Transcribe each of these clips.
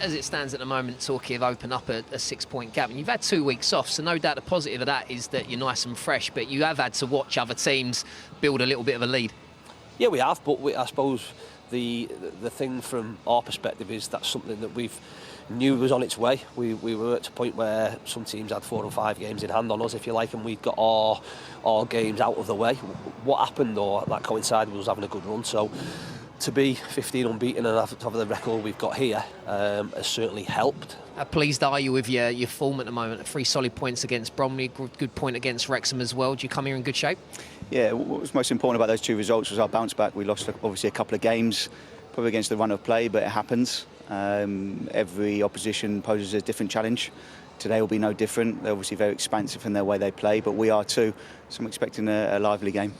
as it stands at the moment, Torquay have opened up a 6-point gap, and you've had 2 weeks off, so no doubt the positive of that is that you're nice and fresh, but you have had to watch other teams build a little bit of a lead. Yeah, we have, but I suppose the thing from our perspective is that's something that we've knew was on its way. We were at a point where some teams had 4 and 5 games in hand on us, if you like, and we'd got our games out of the way. What happened, though, that coincided with us having a good run, so to be 15 unbeaten and have the record we've got here has certainly helped. How pleased are you with your form at the moment? 3 solid points against Bromley, good point against Wrexham as well. Do you come here in good shape? Yeah, what was most important about those 2 results was our bounce back. We lost obviously a couple of games, probably against the run of play, but it happens. Every opposition poses a different challenge. Today will be no different. They're obviously very expansive in their way they play, but we are too. So I'm expecting a lively game.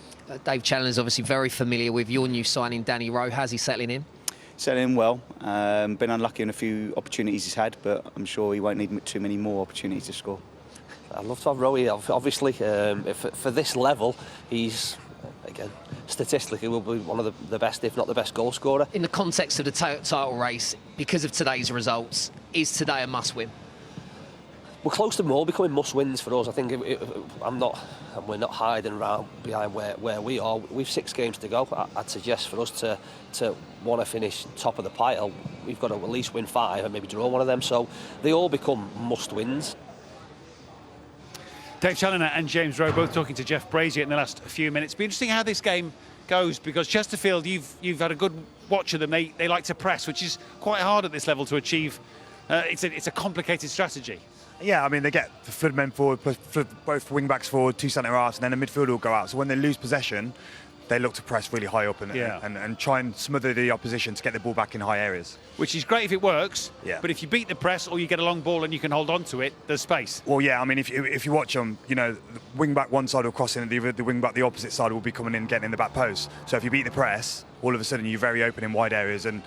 Dave Challoner's obviously very familiar with your new signing, Danny Rowe. How's he settling in? Settling in well. Been unlucky in a few opportunities he's had, but I'm sure he won't need too many more opportunities to score. I'd love to have Rowe here, obviously. For this level, he's, again, statistically will be one of the best, if not the best, goal scorer. In the context of the title race, because of today's results, is today a must-win? We're close to them all becoming must-wins for us. I think we're not hiding around behind where we are. We've 6 games to go. I'd suggest for us to want to finish top of the pile, we've got to at least win 5 and maybe draw one of them. So they all become must-wins. Dave Challoner and James Rowe both talking to Jeff Brazier in the last few minutes. It'll be interesting how this game goes, because Chesterfield, you've had a good watch of them. They like to press, which is quite hard at this level to achieve. It's a complicated strategy. Yeah, I mean, they get the flood men forward, both wing-backs forward, 2 centre-halves, and then the midfielder will go out. So when they lose possession, they look to press really high up and try and smother the opposition to get the ball back in high areas. Which is great if it works, yeah. But if you beat the press or you get a long ball and you can hold on to it, there's space. Well, yeah, I mean, if you watch them, you know, the wing-back one side will cross in, the wing-back the opposite side will be coming in, getting in the back post. So if you beat the press, all of a sudden you're very open in wide areas, and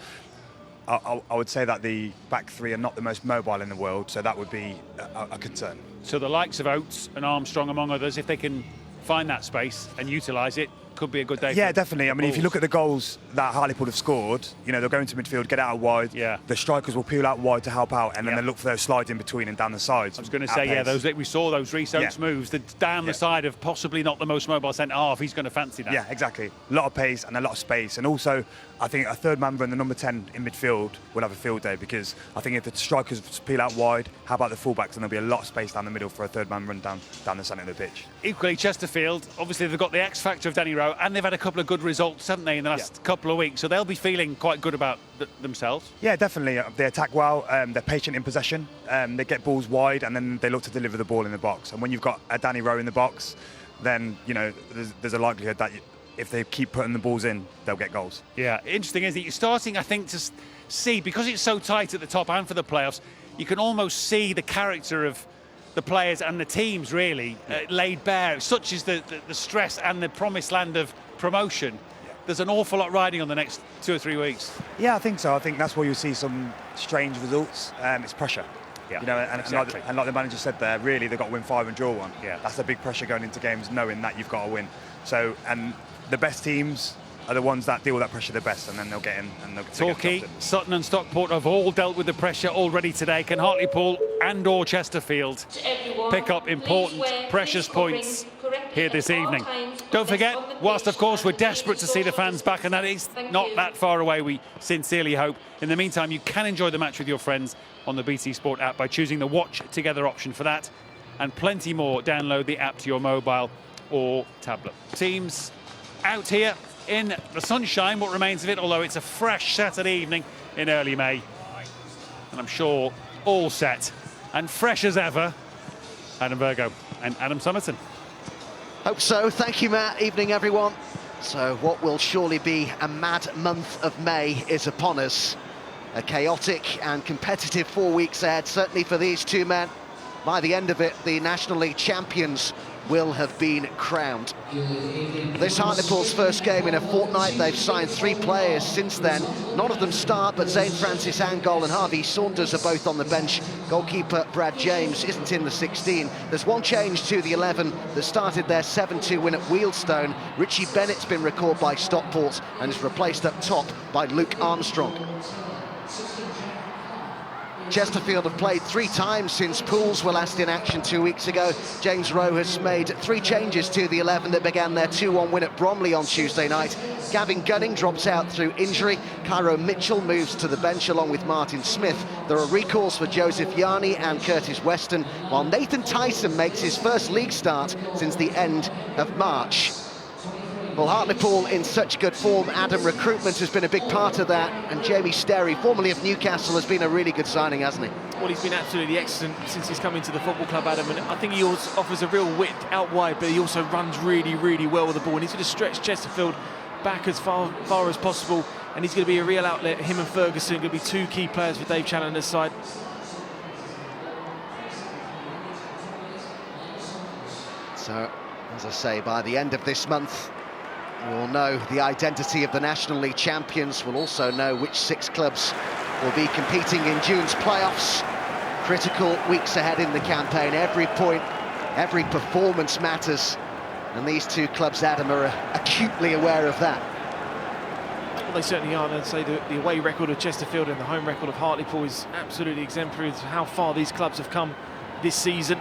I would say that the back 3 are not the most mobile in the world, so that would be a concern. So the likes of Oates and Armstrong, among others, if they can find that space and utilise it, could be a good day. Yeah, definitely. I mean, if you look at the goals that Hartlepool have scored, you know, they'll go into midfield, get out wide. Yeah. The strikers will peel out wide to help out, and then they look for those slides in between and down the sides. I was going to say, yeah, we saw those Rhys Oates moves down the side of possibly not the most mobile centre half. He's going to fancy that. Yeah, exactly. A lot of pace and a lot of space, and also I think a third member and the number 10 in midfield will have a field day, because I think if the strikers peel out wide, how about the fullbacks? And there'll be a lot of space down the middle for a third man run down the centre of the pitch. Equally, Chesterfield, obviously they've got the X factor of Danny Rowe, and they've had a couple of good results, haven't they, in the last couple of weeks? So they'll be feeling quite good about themselves. Yeah, definitely. They attack well. They're patient in possession. They get balls wide, and then they look to deliver the ball in the box. And when you've got a Danny Rowe in the box, then you know there's a likelihood that if they keep putting the balls in, they'll get goals. Yeah, interesting is that you're starting, I think, to see, because it's so tight at the top and for the playoffs, you can almost see the character of the players and the teams really laid bare. Such is the stress and the promised land of promotion. There's an awful lot riding on the next 2 or 3 weeks. Yeah, I think so. I think that's where you'll see some strange results. It's pressure. Yeah, you know, exactly. and like the manager said there, really they've got to win 5 and draw 1. Yeah. That's a big pressure going into games, knowing that you've got to win. So, and the best teams are the ones that deal with that pressure the best, and then they'll get in and they'll Torquay, Sutton and Stockport have all dealt with the pressure already today. Can Hartlepool and or Chesterfield pick up important, precious points here this evening? Don't forget, whilst of course we're desperate to see the fans back, and that is not that far away, we sincerely hope. In the meantime, you can enjoy the match with your friends on the BT Sport app by choosing the Watch Together option for that, and plenty more. Download the app to your mobile or tablet. Teams out here in the sunshine, what remains of it, although it's a fresh Saturday evening in early May. And I'm sure all set and fresh as ever. Adam Virgo and Adam Summerton. Hope so. Thank you, Matt. Evening, everyone. So what will surely be a mad month of May is upon us. A chaotic and competitive 4 weeks ahead, certainly for these two men. By the end of it, the National League champions will have been crowned. This Hartlepool's first game in a fortnight. They've signed 3 players since then. None of them start, but Zane Francis Angol and Harvey Saunders are both on the bench. Goalkeeper Brad James isn't in the 16. There's one change to the 11 that started their 7-2 win at Wealdstone. Richie Bennett's been recalled by Stockport and is replaced up top by Luke Armstrong. Chesterfield have played 3 times since Pools were last in action 2 weeks ago. James Rowe has made 3 changes to the 11 that began their 2-1 win at Bromley on Tuesday night. Gavin Gunning drops out through injury. Cairo Mitchell moves to the bench along with Martin Smith. There are recalls for Joseph Yarney and Curtis Weston, while Nathan Tyson makes his first league start since the end of March. Well, Hartlepool in such good form. Adam, recruitment has been a big part of that, and Jamie Sterry, formerly of Newcastle, has been a really good signing, hasn't he? Well, he's been absolutely excellent since he's come into the football club, Adam, and I think he also offers a real width out wide, but he also runs really, really well with the ball, and he's going to stretch Chesterfield back as far as possible, and he's going to be a real outlet. Him and Ferguson are going to be 2 key players for Dave Challoner's side. So, as I say, by the end of this month, we'll know the identity of the National League champions. We'll also know which 6 clubs will be competing in June's playoffs. Critical weeks ahead in the campaign. Every point, every performance matters. And these 2 clubs, Adam, are acutely aware of that. Well, they certainly are, and I'd say the away record of Chesterfield and the home record of Hartlepool is absolutely exemplary of how far these clubs have come this season.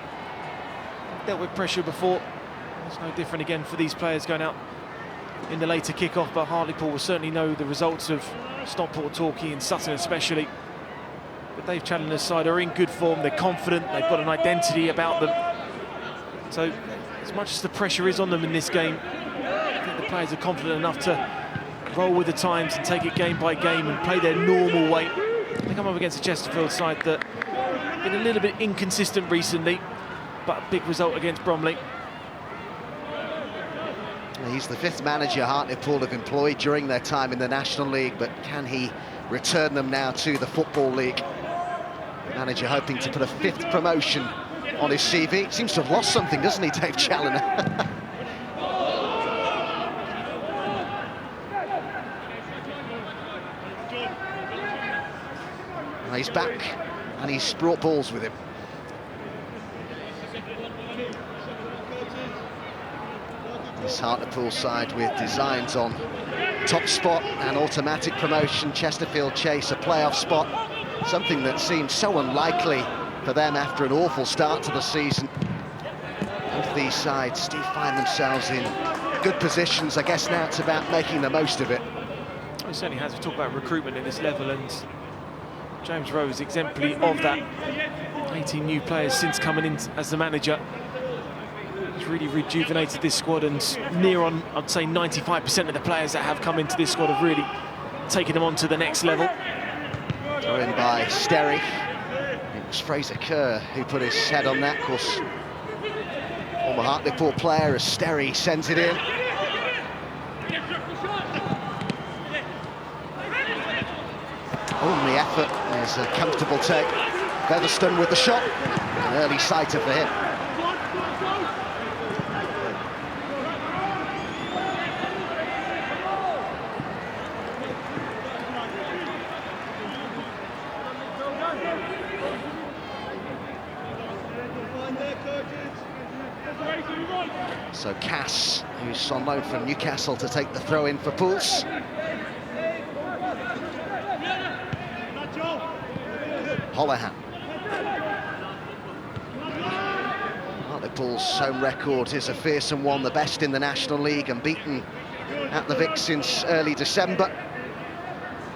Dealt with pressure before. It's no different again for these players going out in the later kick-off, but Hartlepool will certainly know the results of Stockport, Torquay and Sutton especially. But Dave Challoner's side are in good form, they're confident, they've got an identity about them. So, as much as the pressure is on them in this game, I think the players are confident enough to roll with the times and take it game by game and play their normal way. They come up against a Chesterfield side that have been a little bit inconsistent recently, but a big result against Bromley. He's the 5th manager Hartlepool have employed during their time in the National League, but can he return them now to the Football League? The manager hoping to put a 5th promotion on his CV. Seems to have lost something, doesn't he, Dave Challoner? Well, he's back, and he's brought balls with him. This Hartlepool side with designs on top spot and automatic promotion. Chesterfield chase a playoff spot, something that seemed so unlikely for them after an awful start to the season. Both these sides do find themselves in good positions. I guess now it's about making the most of it. It certainly has. We talk about recruitment at this level, and James Rowe is exemplary of that. 18 new players since coming in as the manager. He's really rejuvenated this squad, and near on, I'd say 95% of the players that have come into this squad have really taken them on to the next level. Thrown by Sterry. It was Fraser Kerr who put his head on that. Of course, former Hartlepool player as Sterry sends it in. Only effort. There's a comfortable take. Featherstone with the shot. An early sighter for him. So Cass, who's on loan from Newcastle, to take the throw in for Pools. Holohan. Hartlepool's home record is a fearsome one, the best in the National League, unbeaten at the Vic since early December.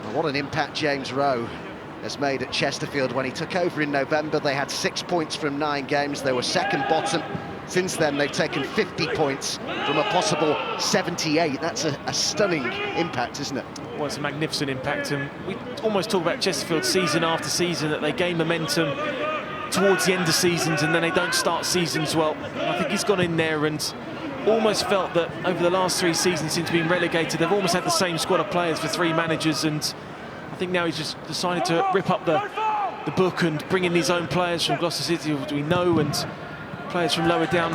And what an impact James Rowe has made at Chesterfield. When he took over in November, they had 6 points from 9 games. They were second bottom. Since then, they've taken 50 points from a possible 78. That's a stunning impact, isn't it? Well, it's a magnificent impact, and we almost talk about Chesterfield season after season, that they gain momentum towards the end of seasons and then they don't start seasons well. I think he's gone in there and almost felt that over the last 3 seasons since being relegated, they've almost had the same squad of players for 3 managers, and I think now he's just decided to rip up the book and bring in his own players from Gloucester City, who we know, and players from lower down,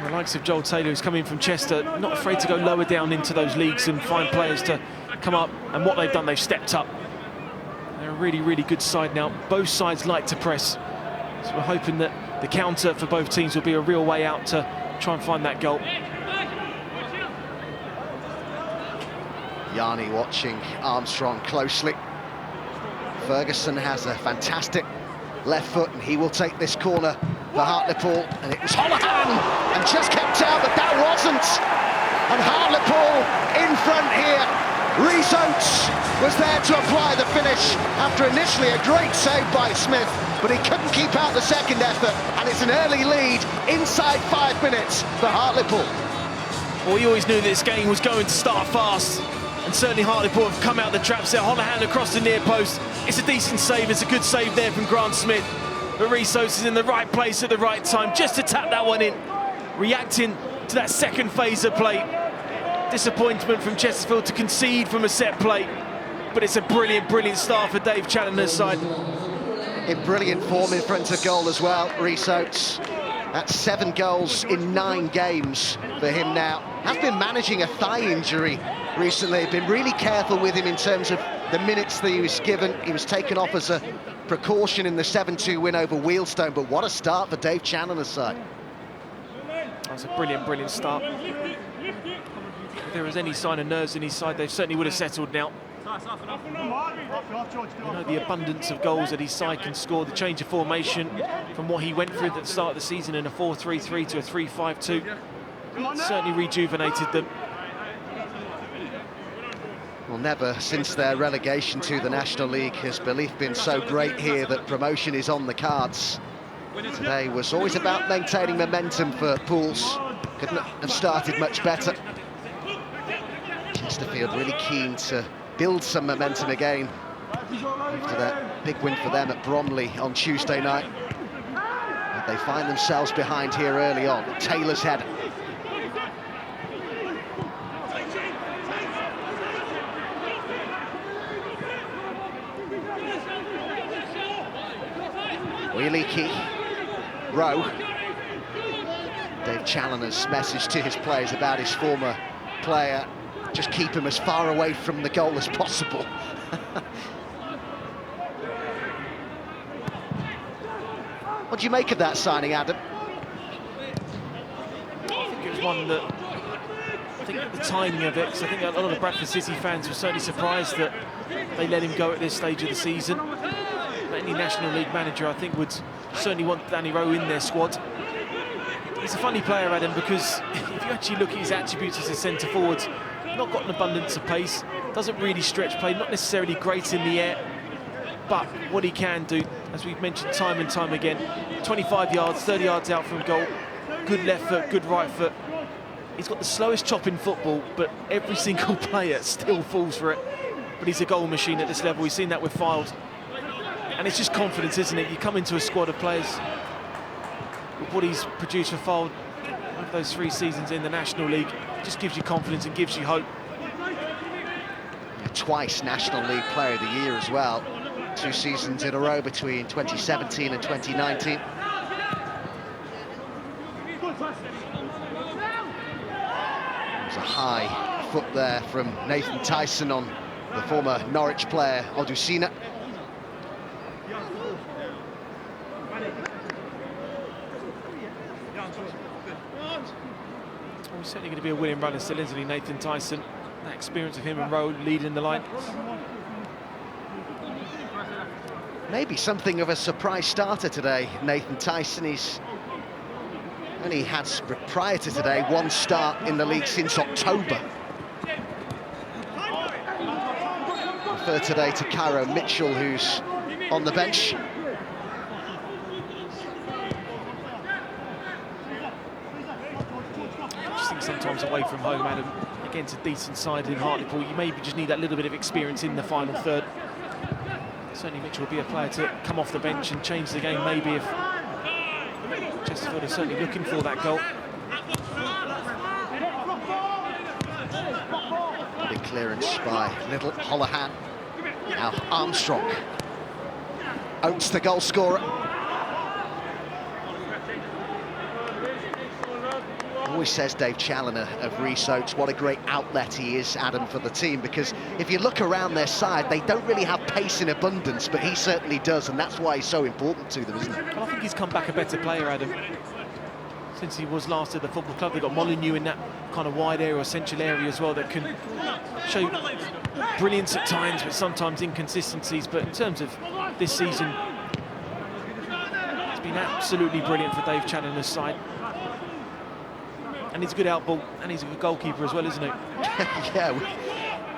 the likes of Joel Taylor, who's come in from Chester, not afraid to go lower down into those leagues and find players to come up, and what they've done, they've stepped up. They're a really, really good side now. Both sides like to press, so we're hoping that the counter for both teams will be a real way out to try and find that goal. Yarney watching Armstrong closely. Ferguson has a fantastic left foot, and he will take this corner for Hartlepool. And it was Holohan, and just kept out, but that wasn't. And Hartlepool in front here. Rhys Oates was there to apply the finish after initially a great save by Smith, but he couldn't keep out the second effort, and it's an early lead inside 5 minutes for Hartlepool. Well, we always knew that this game was going to start fast, and certainly Hartlepool have come out the traps there. Holohan across the near post. It's a decent save, it's a good save there from Grant Smith, but Rhys Oates is in the right place at the right time just to tap that one in, reacting to that second phase of play. Disappointment from Chesterfield to concede from a set play, but it's a brilliant start for Dave Challoner's side. In brilliant form in front of goal as well, Rhys Oates. That's 7 goals in 9 games for him now. Has been managing a thigh injury recently, been really careful with him in terms of the minutes that he was given. He was taken off as a precaution in the 7-2 win over Wealdstone, but what a start for Dave Challoner's side. That was a brilliant start. If there was any sign of nerves in his side, they certainly would have settled now. You know, the abundance of goals that his side can score, the change of formation from what he went through at the start of the season in a 4-3-3 to a 3-5-2 certainly rejuvenated them. Well, never since their relegation to the National League has belief been so great here that promotion is on the cards. Today was always about maintaining momentum for Pools. Couldn't have started much better. Chesterfield really keen to build some momentum again after that big win for them at Bromley on Tuesday night. But they find themselves behind here early on. Taylor's header. Wheelie Rowe. Dave Challoner's message to his players about his former player: just keep him as far away from the goal as possible. What do you make of that signing, Adam? I think it was one that, I think the timing of it, because I think a lot of Bradford City fans were certainly surprised that they let him go at this stage of the season. But any National League manager, I think, would certainly want Danny Rowe in their squad. He's a funny player, Adam, because if you actually look at his attributes as a centre forward, not got an abundance of pace, doesn't really stretch play, not necessarily great in the air, but what he can do, as we've mentioned time and time again, 25 yards, 30 yards out from goal, good left foot, good right foot. He's got the slowest chop in football, but every single player still falls for it. But he's a goal machine at this level. We've seen that with Fylde. And it's just confidence, isn't it? You come into a squad of players with what he's produced for Fylde over those 3 seasons in the National League, just gives you confidence and gives you hope. Twice National League Player of the Year as well. 2 seasons in a row between 2017 and 2019. There's a high foot there from Nathan Tyson on the former Norwich player, Odusina. He's certainly going to be a winning runner still, isn't he, Nathan Tyson? That experience of him and Rowe leading the line. Maybe something of a surprise starter today, Nathan Tyson. He's only had, prior to today, 1 start in the league since October. Refer today to Cairo Mitchell, who's on the bench. I just think sometimes away from home, Adam, against a decent side in Hartlepool, you maybe just need that little bit of experience in the final third. Certainly Mitchell will be a player to come off the bench and change the game, maybe, if Chesterfield are certainly looking for that goal. Big clearance by Little Holohan. Now Armstrong. Oates the goal scorer. Always says Dave Challoner of Rhys Oates what a great outlet he is, Adam, for the team, because if you look around their side, they don't really have pace in abundance, but he certainly does, and that's why he's so important to them, isn't it? Well, I think he's come back a better player, Adam. since he was last at the football club. They've got Molyneux in that kind of wide area or central area as well that can show brilliance at times, but sometimes inconsistencies. But in terms of this season, it's been absolutely brilliant for Dave Challoner's side. And he's a good outball, and he's a good goalkeeper as well, isn't he? Yeah,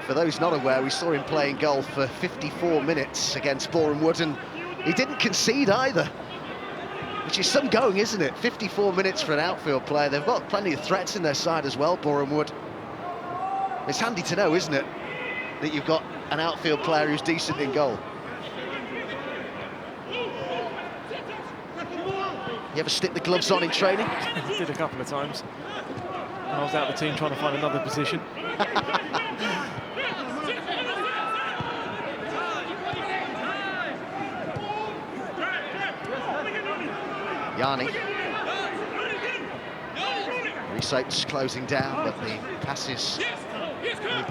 for those not aware, we saw him playing goal for 54 minutes against Boreham Wood, and he didn't concede either, which is some going, isn't it? 54 minutes for an outfield player. They've got plenty of threats in their side as well, Boreham Wood. It's handy to know, isn't it, that you've got an outfield player who's decent in goal. You ever stick the gloves on in training? Did a couple of times. And I was out of the team trying to find another position. Yanni. Research closing down, but the passes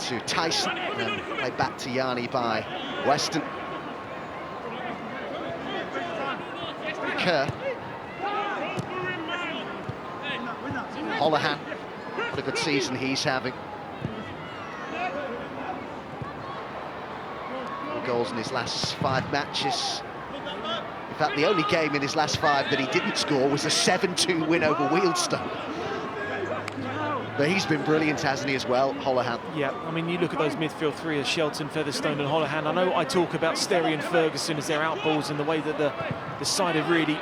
to Tyson and played back to Yanni by Weston. Kerr. Holohan, what a good season he's having. 4 goals in his last 5 matches. In fact, the only game in his last 5 that he didn't score was a 7-2 win over Wealdstone. But he's been brilliant, hasn't he, as well, Holohan? Yeah, I mean, you look at those midfield 3 of Shelton, Featherstone and Holohan. I know I talk about Sterry and Ferguson as their outballs and the way that the side have really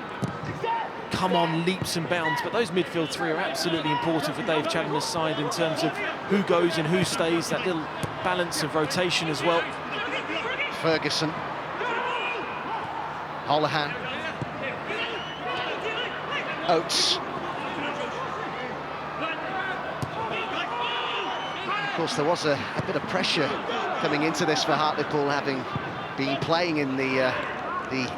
come on leaps and bounds, but those midfield 3 are absolutely important for Dave Challoner's side in terms of who goes and who stays, that little balance of rotation as well. Ferguson. Holohan. Oates. Of course, there was a bit of pressure coming into this for Hartlepool, having been playing in the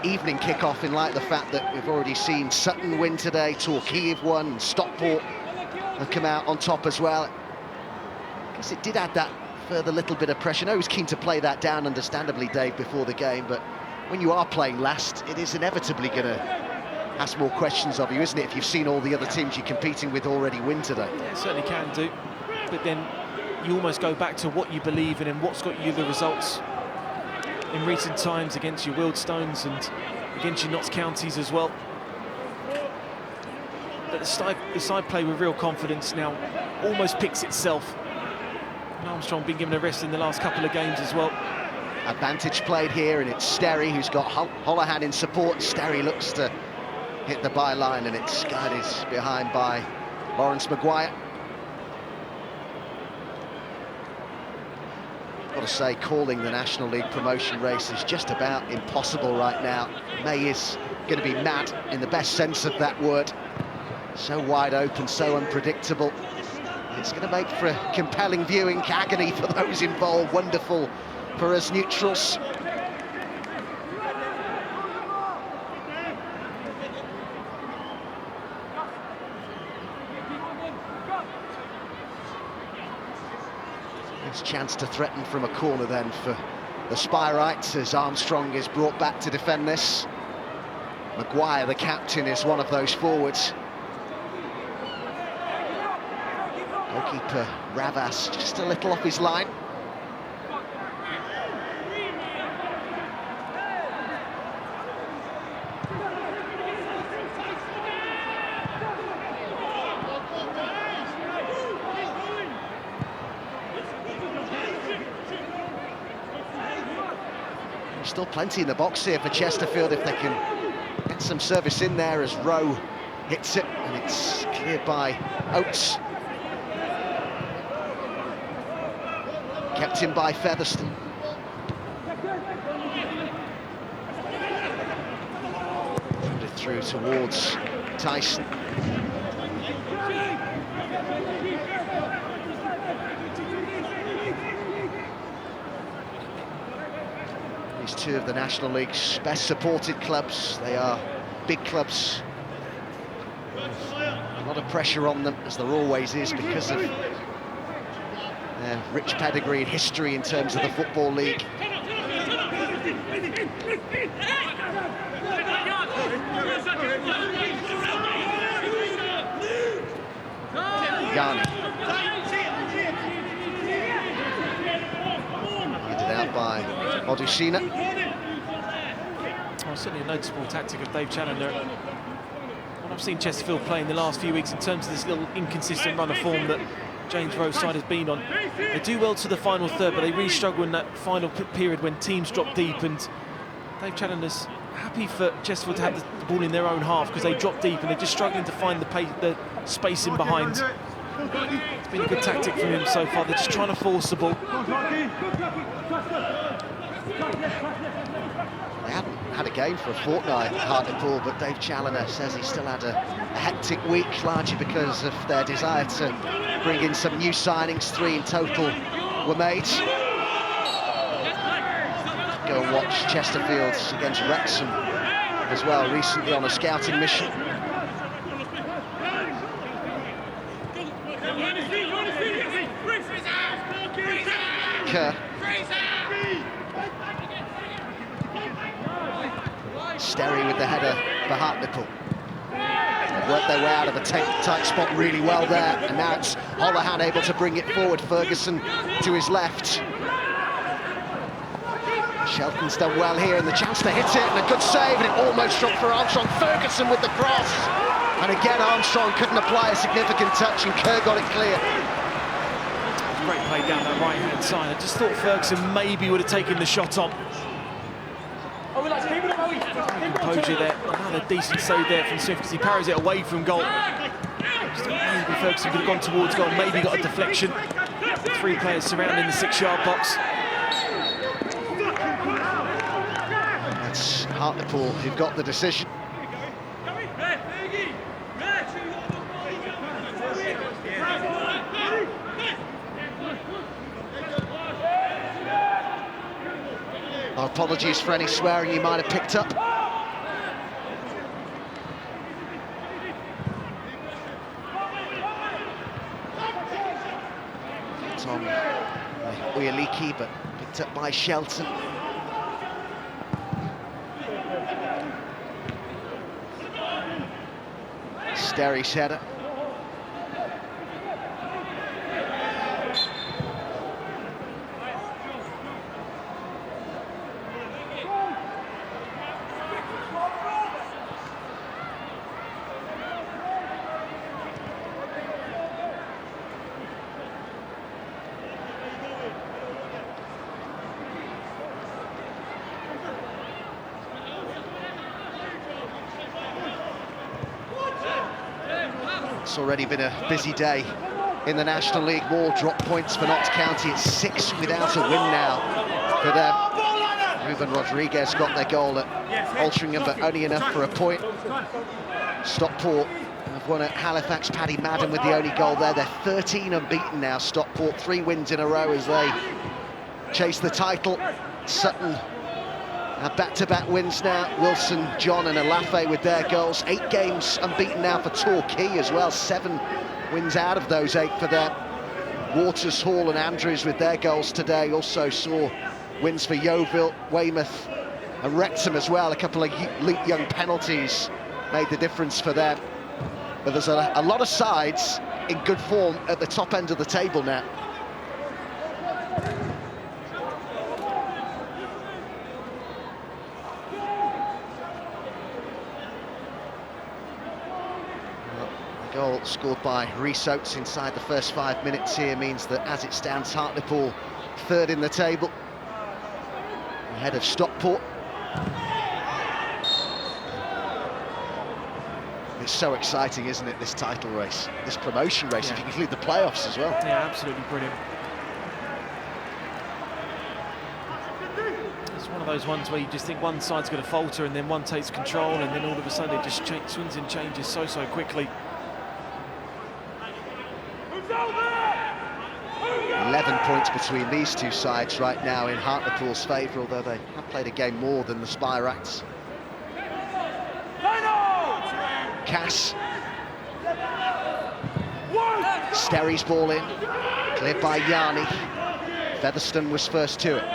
evening kick-off, in light of the fact that we've already seen Sutton win today, Torquay have won, and Stockport have come out on top as well. I guess it did add that further little bit of pressure. No, he was keen to play that down, understandably, Dave, before the game, but when you are playing last, it is inevitably going to ask more questions of you, isn't it, if you've seen all the other teams you're competing with already win today? Yeah, it certainly can do, but then you almost go back to what you believe in and what's got you the results in recent times against your Wealdstones and against your Notts Counties as well. But the side play with real confidence now, almost picks itself. And Armstrong been given a rest in the last couple of games as well. Advantage played here, and it's Sterry who's got Holohan in support. Sterry looks to hit the byline, and it's guided behind by Lawrence Maguire. Got to say, calling the National League promotion race is just about impossible right now. May is going to be mad in the best sense of that word. So wide open, so unpredictable. It's going to make for a compelling viewing, agony for those involved, wonderful for us neutrals. Chance to threaten from a corner then for the Spyrites as Armstrong is brought back to defend this. Maguire, the captain, is one of those forwards. Goalkeeper Ravas just a little off his line. Still plenty in the box here for Chesterfield if they can get some service in there as Rowe hits it, and it's cleared by Oates. Kept in by Featherstone. Put it through towards Tyson. These 2 of the National League's best supported clubs. They are big clubs. A lot of pressure on them, as there always is, because of their rich pedigree and history in terms of the Football League. Yanni. Headed out by Odusina. Well, certainly a noticeable tactic of Dave Challoner. What I've seen Chesterfield play in the last few weeks in terms of this little inconsistent run of form that James Rowe's side has been on. They do well to the final third, but they really struggle in that final period when teams drop deep, and Dave Challoner's happy for Chesterfield to have the ball in their own half because they drop deep and they're just struggling to find the space in behind. It's been a good tactic from him so far. They're just trying to force the ball. They hadn't had a game for a fortnight at Hartlepool, but Dave Challoner says he still had a hectic week, largely because of their desire to bring in some new signings. 3 in total were made. Go and watch Chesterfield against Wrexham as well, recently on a scouting mission. Kerr. Sterry with the header for Hartlepool. They've worked their way out of a tight spot really well there, and now it's Holohan able to bring it forward. Ferguson to his left. Shelton's done well here, and the chance to hit it, and a good save, and it almost dropped for Armstrong. Ferguson with the cross, and again Armstrong couldn't apply a significant touch, and Kerr got it clear. Great play down that right-hand side. I just thought Ferguson maybe would have taken the shot on. Composure there, another decent save there from Smith because he parries it away from goal. Just maybe Ferguson could have gone towards goal, maybe got a deflection. 3 players surrounding the 6-yard box. That's Hartlepool who've got the decision. Our apologies for any swearing you might have picked up. It's on Uyaliki, but picked up by Shelton. Sterry's header. It's already been a busy day in the National League. More drop points for Notts County. It's 6 without a win now. But Ruben Rodriguez got their goal at Altrincham, but only enough for a point. Stockport have won at Halifax. Paddy Madden with the only goal there. They're 13 unbeaten now, Stockport. 3 wins in a row as they chase the title. Sutton have back-to-back wins now. Wilson, John and Alafe with their goals. 8 games unbeaten now for Torquay as well. 7 wins out of those 8 for them. Waters, Hall and Andrews with their goals today. Also saw wins for Yeovil, Weymouth and Wrexham as well. A couple of young penalties made the difference for them. But there's a lot of sides in good form at the top end of the table now. Goal scored by Rhys Oates inside the first 5 minutes here means that, as it stands, Hartlepool 3rd in the table, ahead of Stockport. It's so exciting, isn't it, this title race, this promotion race, if you include the playoffs as well. Yeah, absolutely brilliant. It's one of those ones where you just think one side's going to falter and then one takes control, and then all of a sudden it just swings and changes so quickly. 11 points between these two sides right now in Hartlepool's favour, although they have played a game more than the Spirats. Cass. Sterry's ball in, cleared by Yanni. Featherstone was first to it.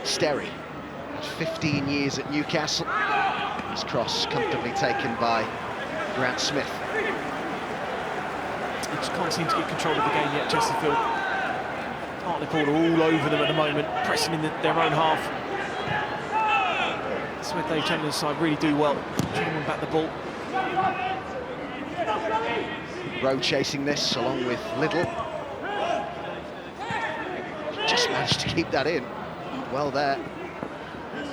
Sterry, 15 years at Newcastle. His cross comfortably taken by Grant Smith. They just can't seem to get control of the game yet, Chesterfield. Hartlepool are all over them at the moment, pressing in their own half. That's where Dave Chandler's side really do well, trying to win back the ball. Rowe chasing this along with Little. Just managed to keep that in. Well there,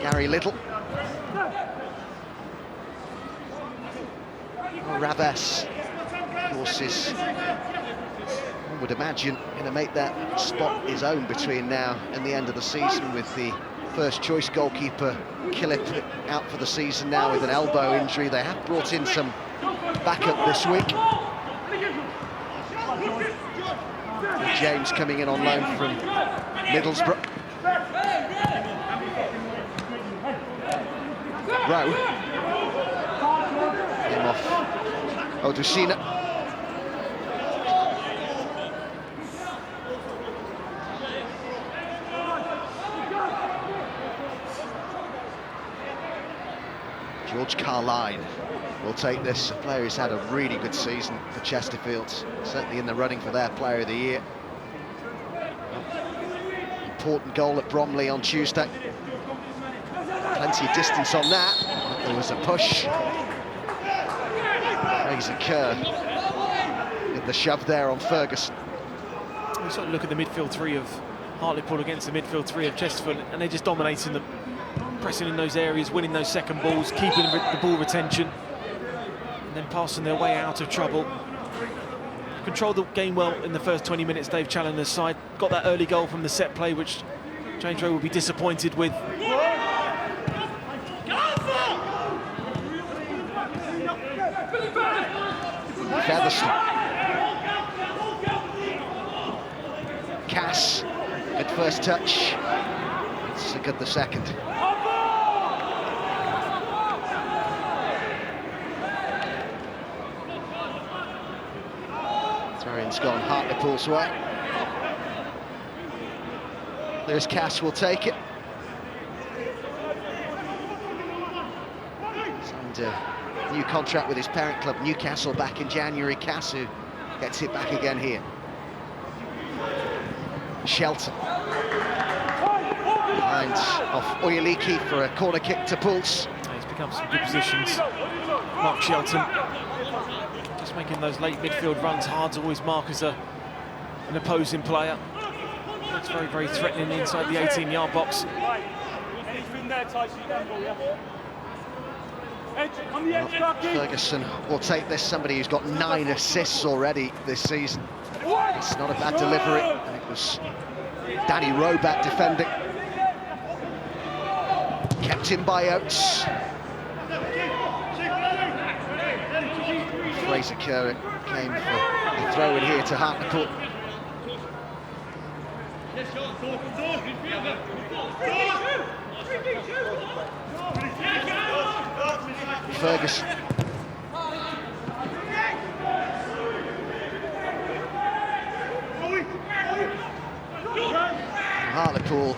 Gary Little. Raves, of course, is, one would imagine, going to make that spot his own between now and the end of the season, with the first choice goalkeeper Killip out for the season now with an elbow injury. They have brought in some backup this week. James coming in on loan from Middlesbrough. Rowe. Came off Odusina. George Carline will take this. A player who's had a really good season for Chesterfield, certainly in the running for their player of the year. Important goal at Bromley on Tuesday. Plenty of distance on that. There was a push. Fraser Kerr with the shove there on Ferguson. We sort of look at the midfield three of Hartlepool against the midfield three of Chesterfield, and they're just dominating them, pressing in those areas, winning those second balls, keeping the ball retention, and then passing their way out of trouble. Controlled the game well in the first 20 minutes, Dave Challoner's side. Got that early goal from the set play, which James Rowe will be disappointed with. Featherstone. Cass, good first touch. It's a good the second. Throw-in's gone Hartlepool's way. Lewis Cass will take it. Signed a new contract with his parent club Newcastle back in January. Cass, who gets it back again here. Shelton. Behind off Oyeliki for a corner kick to Pulse. He's become some good positions. Mark Shelton just making those late midfield runs hard to always mark as an opposing player. It's very, very threatening inside the 18-yard box. Ferguson will take this, somebody who's got 9 assists already this season. It's not a bad delivery, and it was Danny Roback defending. Kept in by Oates. Fraser Kerr came for the throw in here to Hartlepool. Ferguson. Hartlepool,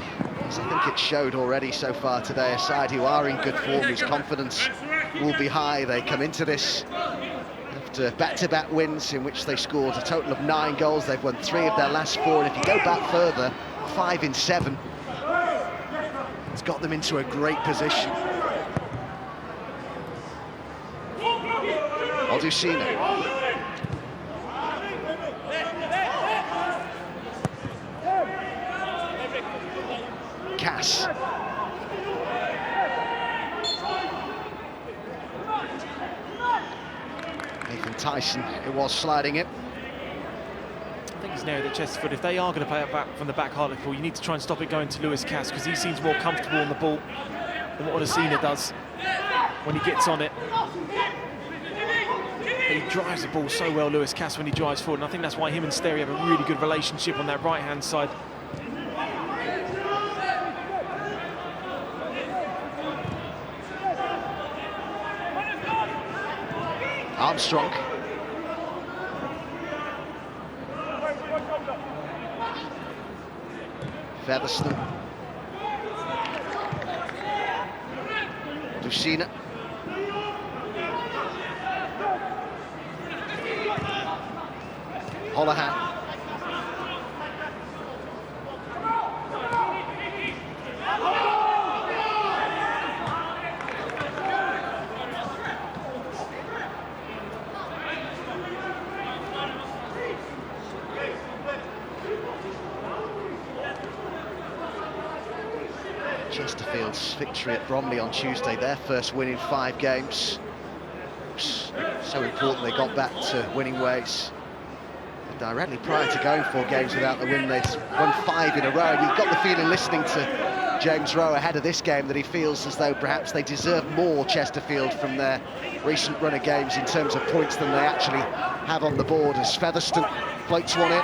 as I think it showed already so far today, a side who are in good form, whose confidence will be high. They come into this after back-to-back wins in which they scored a total of 9 goals. They've won 3 of their last 4, and if you go back further, 5 in 7. It's got them into a great position. Odusina. Cass. Nathan Tyson, it was sliding it. I think it's an area that Chesterfield, if they are going to play it back from the back Hartlepool, you need to try and stop it going to Lewis Cass, because he seems more comfortable on the ball than what Odusina does when he gets on it. He drives the ball so well, Lewis Cass, when he drives forward, and I think that's why him and Sterry have a really good relationship on that right-hand side. Armstrong. Featherstone. Odusina. Holohan. Chesterfield's victory at Bromley on Tuesday, their first win in 5 games. So important they got back to winning ways. And directly prior to going 4 games without the win, they'd won 5 in a row. And you've got the feeling, listening to James Rowe ahead of this game, that he feels as though perhaps they deserve more, Chesterfield, from their recent run of games in terms of points than they actually have on the board, as Featherstone floats one in.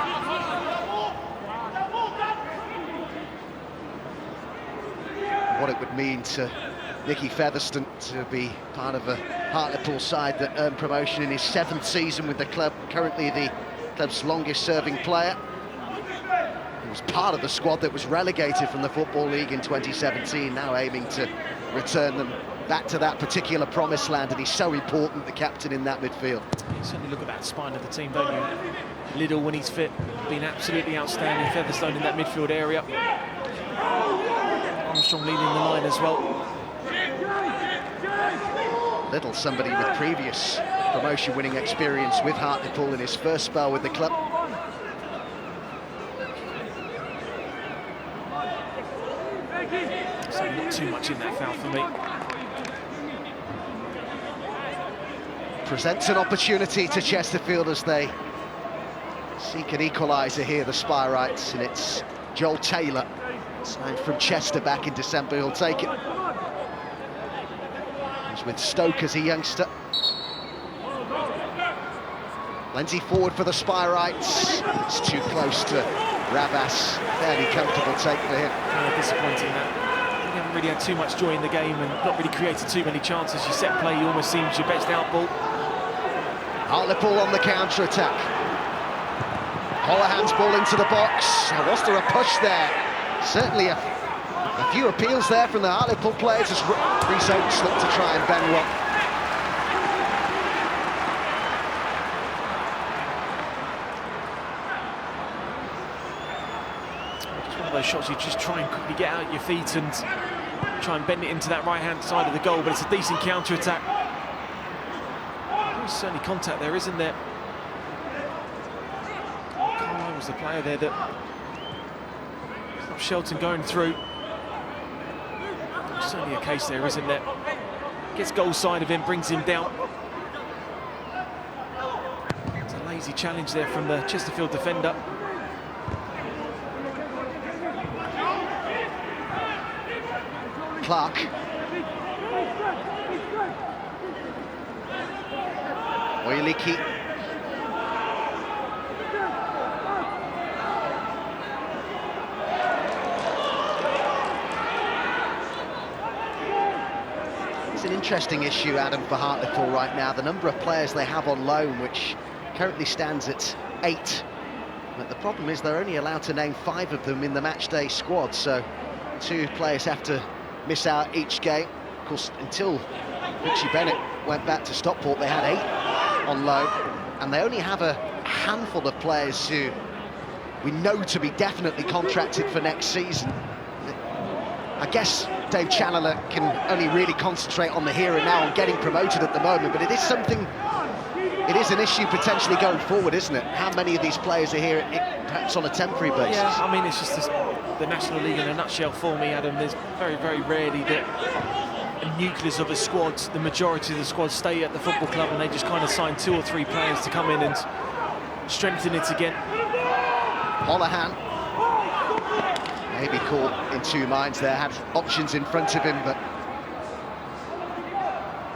What it would mean to Nicky Featherstone to be part of a Hartlepool side that earned promotion in his 7th season with the club, currently the club's longest-serving player. He was part of the squad that was relegated from the Football League in 2017, now aiming to return them back to that particular promised land, and he's so important, the captain, in that midfield. You certainly look at that spine of the team, don't you? Liddell, when he's fit, been absolutely outstanding. Featherstone in that midfield area. Armstrong leading the line as well. Liddell, somebody with previous promotion-winning experience with Hartlepool in his first spell with the club. So not too much in that foul for me. Presents an opportunity to Chesterfield as they seek an equaliser here, the Spyrites, and it's Joel Taylor, signed from Chester back in December, who'll take it. He's with Stoke as a youngster. Lenzy forward for the Spyrites. It's too close to Ravas. Fairly comfortable take for him. Disappointing that. You haven't really had too much joy in the game and not really created too many chances. Your set play almost seems your best out ball. Hartlepool on the counter-attack. Holohan's ball into the box. Was there a push there? Certainly a few appeals there from the Hartlepool players as Rhys Oates looked to try and bend one. Just one of those shots you just try and quickly get out your feet and try and bend it into that right-hand side of the goal, but it's a decent counter-attack. There's certainly contact there, isn't there? Carlisle was the player there that stopped Shelton going through. There's certainly a case there, isn't there? Gets goal side of him, brings him down. It's a lazy challenge there from the Chesterfield defender. Clark. Oiliki. It's an interesting issue, Adam, for Hartlepool right now. The number of players they have on loan, which currently stands at 8. But the problem is they're only allowed to name 5 of them in the matchday squad, so 2 players have to miss out each game. Of course, until Richie Bennett went back to Stockport, they had 8 on loan, and they only have a handful of players who we know to be definitely contracted for next season. I guess Dave Chandler can only really concentrate on the here and now and getting promoted at the moment, but it is something, it is an issue potentially going forward, isn't it? How many of these players are here perhaps on a temporary basis? Yeah, I mean, it's just the National League in a nutshell for me, Adam. There's very, very rarely that a nucleus of a squad, the majority of the squad stay at the football club and they just kind of sign 2 or 3 players to come in and strengthen it again. Holohan, maybe caught in 2 minds there, had options in front of him, but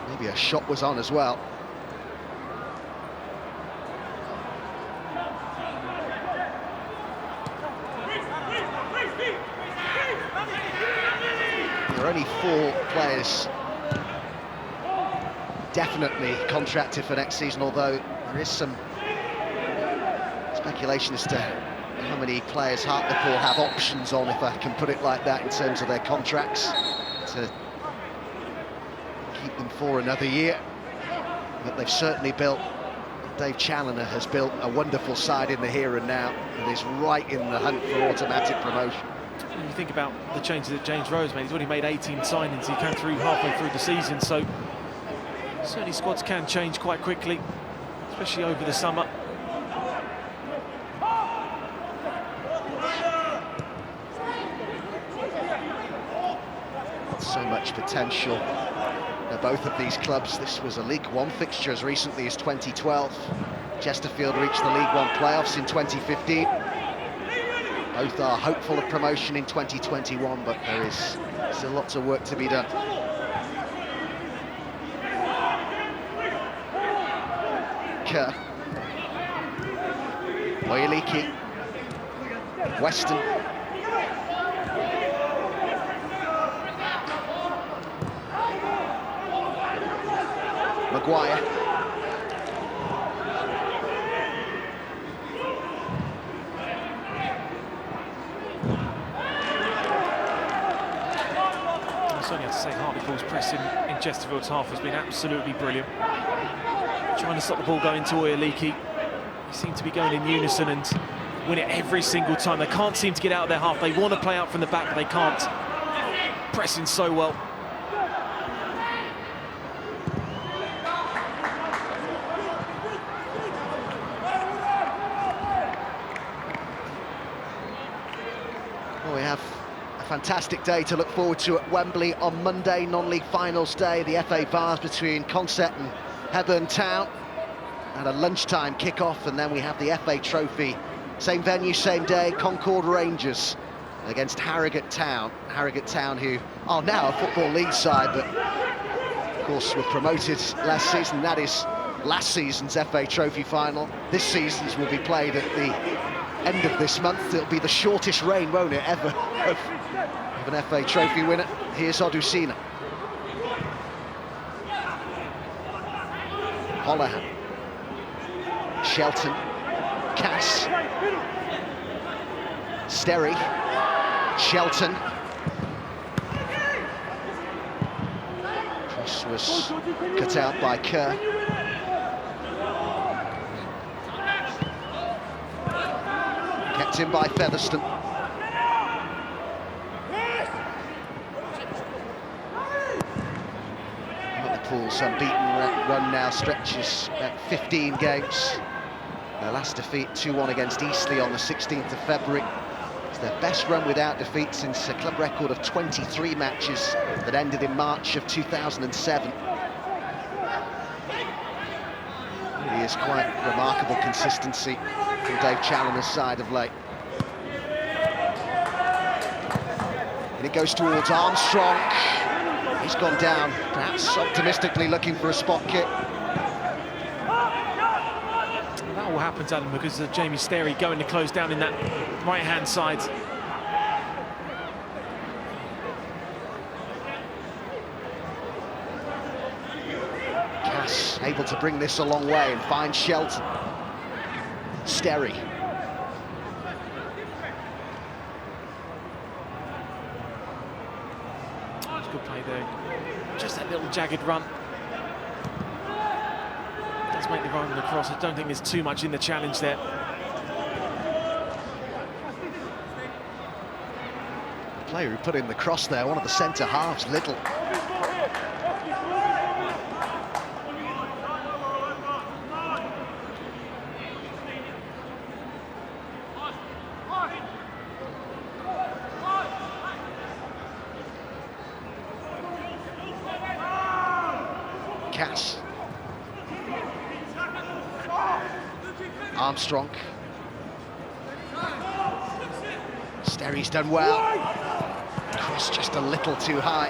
maybe a shot was on as well. There are only 4 players definitely contracted for next season, although there is some speculation as to how many players Hartlepool have options on, if I can put it like that, in terms of their contracts, to keep them for another year. But they've certainly built a Dave Challoner has built a wonderful side in the here and now and is right in the hunt for automatic promotion. When you think about the changes that James Rose made, he's already made 18 signings. He came through halfway through the season, so certainly squads can change quite quickly, especially over the summer. So much potential at both of these clubs. This was a League One fixture as recently as 2012. Chesterfield reached the League One playoffs in 2015. Both are hopeful of promotion in 2021, but there is still lots of work to be done. Kerr. Oyeliki. Weston. Maguire. I certainly have to say Hartlepool's press in Chesterfield's half has been absolutely brilliant. Trying to stop the ball going to Oyeliki. They seem to be going in unison and win it every single time. They can't seem to get out of their half. They want to play out from the back, but they can't. Pressing so well. Well, we have a fantastic day to look forward to at Wembley on Monday, non-league finals day, the FA Vars between Consett and Hebburn Town, and a lunchtime kick-off, and then we have the FA Trophy, same venue, same day, Concord Rangers against Harrogate Town. Harrogate Town, who are now a Football League side, but of course were promoted last season. That is last season's FA Trophy final. This season's will be played at the end of this month. It'll be the shortest reign, won't it, ever, of an FA Trophy winner. Here's Odusina. Holohan. Shelton. Cass. Sterry. Shelton. Cross was cut out by Kerr. Kept in by Featherstone. Hartlepool's unbeaten run now stretches at 15 games. Their last defeat 2-1 against Eastleigh on the 16th of February. It's their best run without defeat since a club record of 23 matches that ended in March of 2007. Really is quite remarkable consistency from Dave Challoner's side of late. And it goes towards Armstrong. He's gone down, perhaps optimistically looking for a spot kick. That will happen, Adam, because of Jamie Sterry going to close down in that right-hand side. Cass able to bring this a long way and find Shelton. Sterry. Good play there. Just that little jagged run. Does make the run across. I don't think there's too much in the challenge there. The player who put in the cross there, one of the centre halves, Little. Cass. Armstrong. Sterry's done well. Cross just a little too high.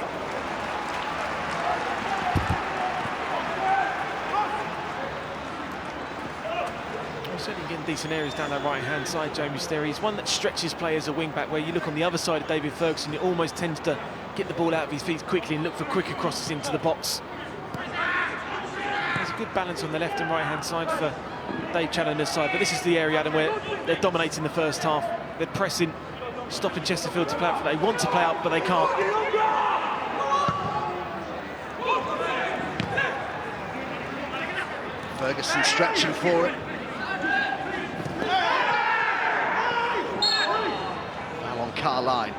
Well, certainly getting decent areas down that right-hand side, Jamie Sterry. He's one that stretches play as a wing-back, where you look on the other side of David Ferguson, it almost tends to get the ball out of his feet quickly and look for quicker crosses into the box. There's a good balance on the left and right-hand side for Dave Challoner's side, but this is the area, Adam, where they're dominating the first half. They're pressing, stopping Chesterfield to play out. They want to play out, but they can't. Ferguson stretching for it. Now on Carline.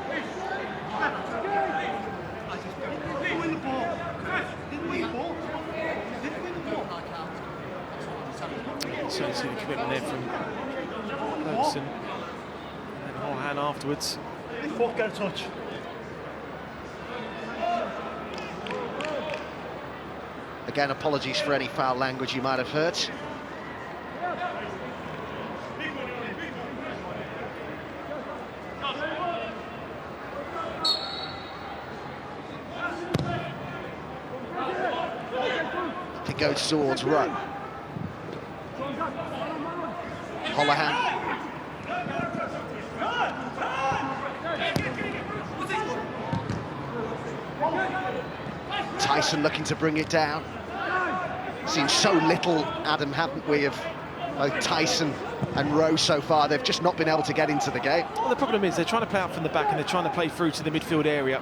Certainly see the commitment there from Ferguson. And Horan afterwards. Get a touch. Again, apologies for any foul language you might have heard. It goes towards Rowe. Holohan. Tyson looking to bring it down. Seen so little, Adam, haven't we, of both Tyson and Rowe so far. They've just not been able to get into the game. Well, the problem is they're trying to play out from the back and they're trying to play through to the midfield area.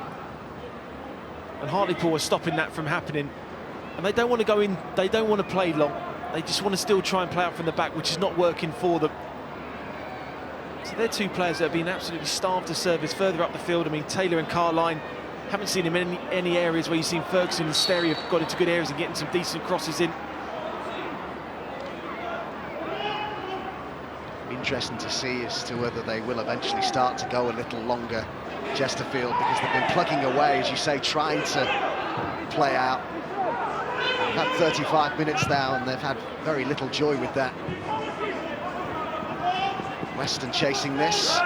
And Hartlepool are stopping that from happening. And they don't want to go in, they don't want to play long. They just want to still try and play out from the back, which is not working for them. So they're two players that have been absolutely starved of service further up the field. I mean, Taylor and Carline, haven't seen him in any areas where you've seen Ferguson and Sterry have got into good areas and getting some decent crosses in. Interesting to see as to whether they will eventually start to go a little longer, Chesterfield, because they've been plugging away, as you say, trying to play out. They've had 35 minutes now and they've had very little joy with that. Weston chasing this.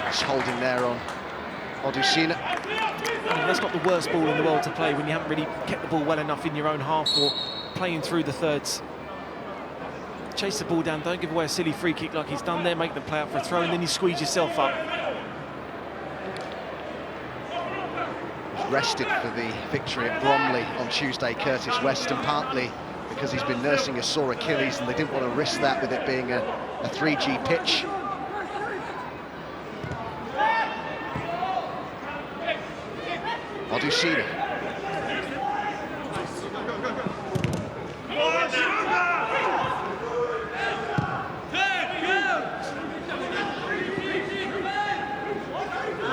It's holding there on Odusina. I mean, that's not the worst ball in the world to play when you haven't really kept the ball well enough in your own half or playing through the thirds. Chase the ball down, don't give away a silly free kick like he's done there, make them play out for a throw, and then you squeeze yourself up. Rested for the victory at Bromley on Tuesday, Curtis Weston, partly because he's been nursing a sore Achilles and they didn't want to risk that with it being a 3G pitch. Odusina.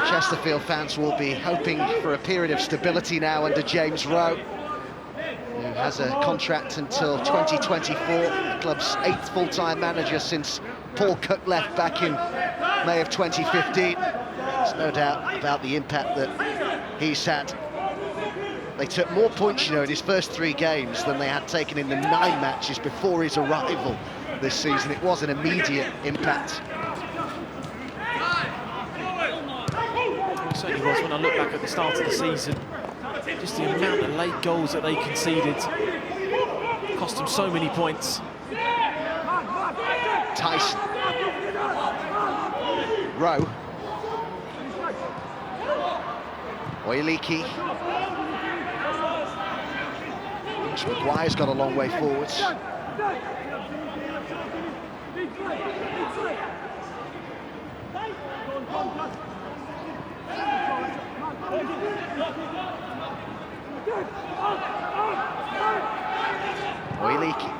Chesterfield fans will be hoping for a period of stability now under James Rowe, who has a contract until 2024, the club's 8th full-time manager since Paul Cook left back in May of 2015. There's no doubt about the impact that he's had. They took more points, you know, in his first 3 games than they had taken in the 9 matches before his arrival this season. It was an immediate impact. It certainly was when I look back at the start of the season. Just the amount of late goals that they conceded cost them so many points. Tyson. Rowe. Oiliki. Maguire's got a long way forwards. Oiliki.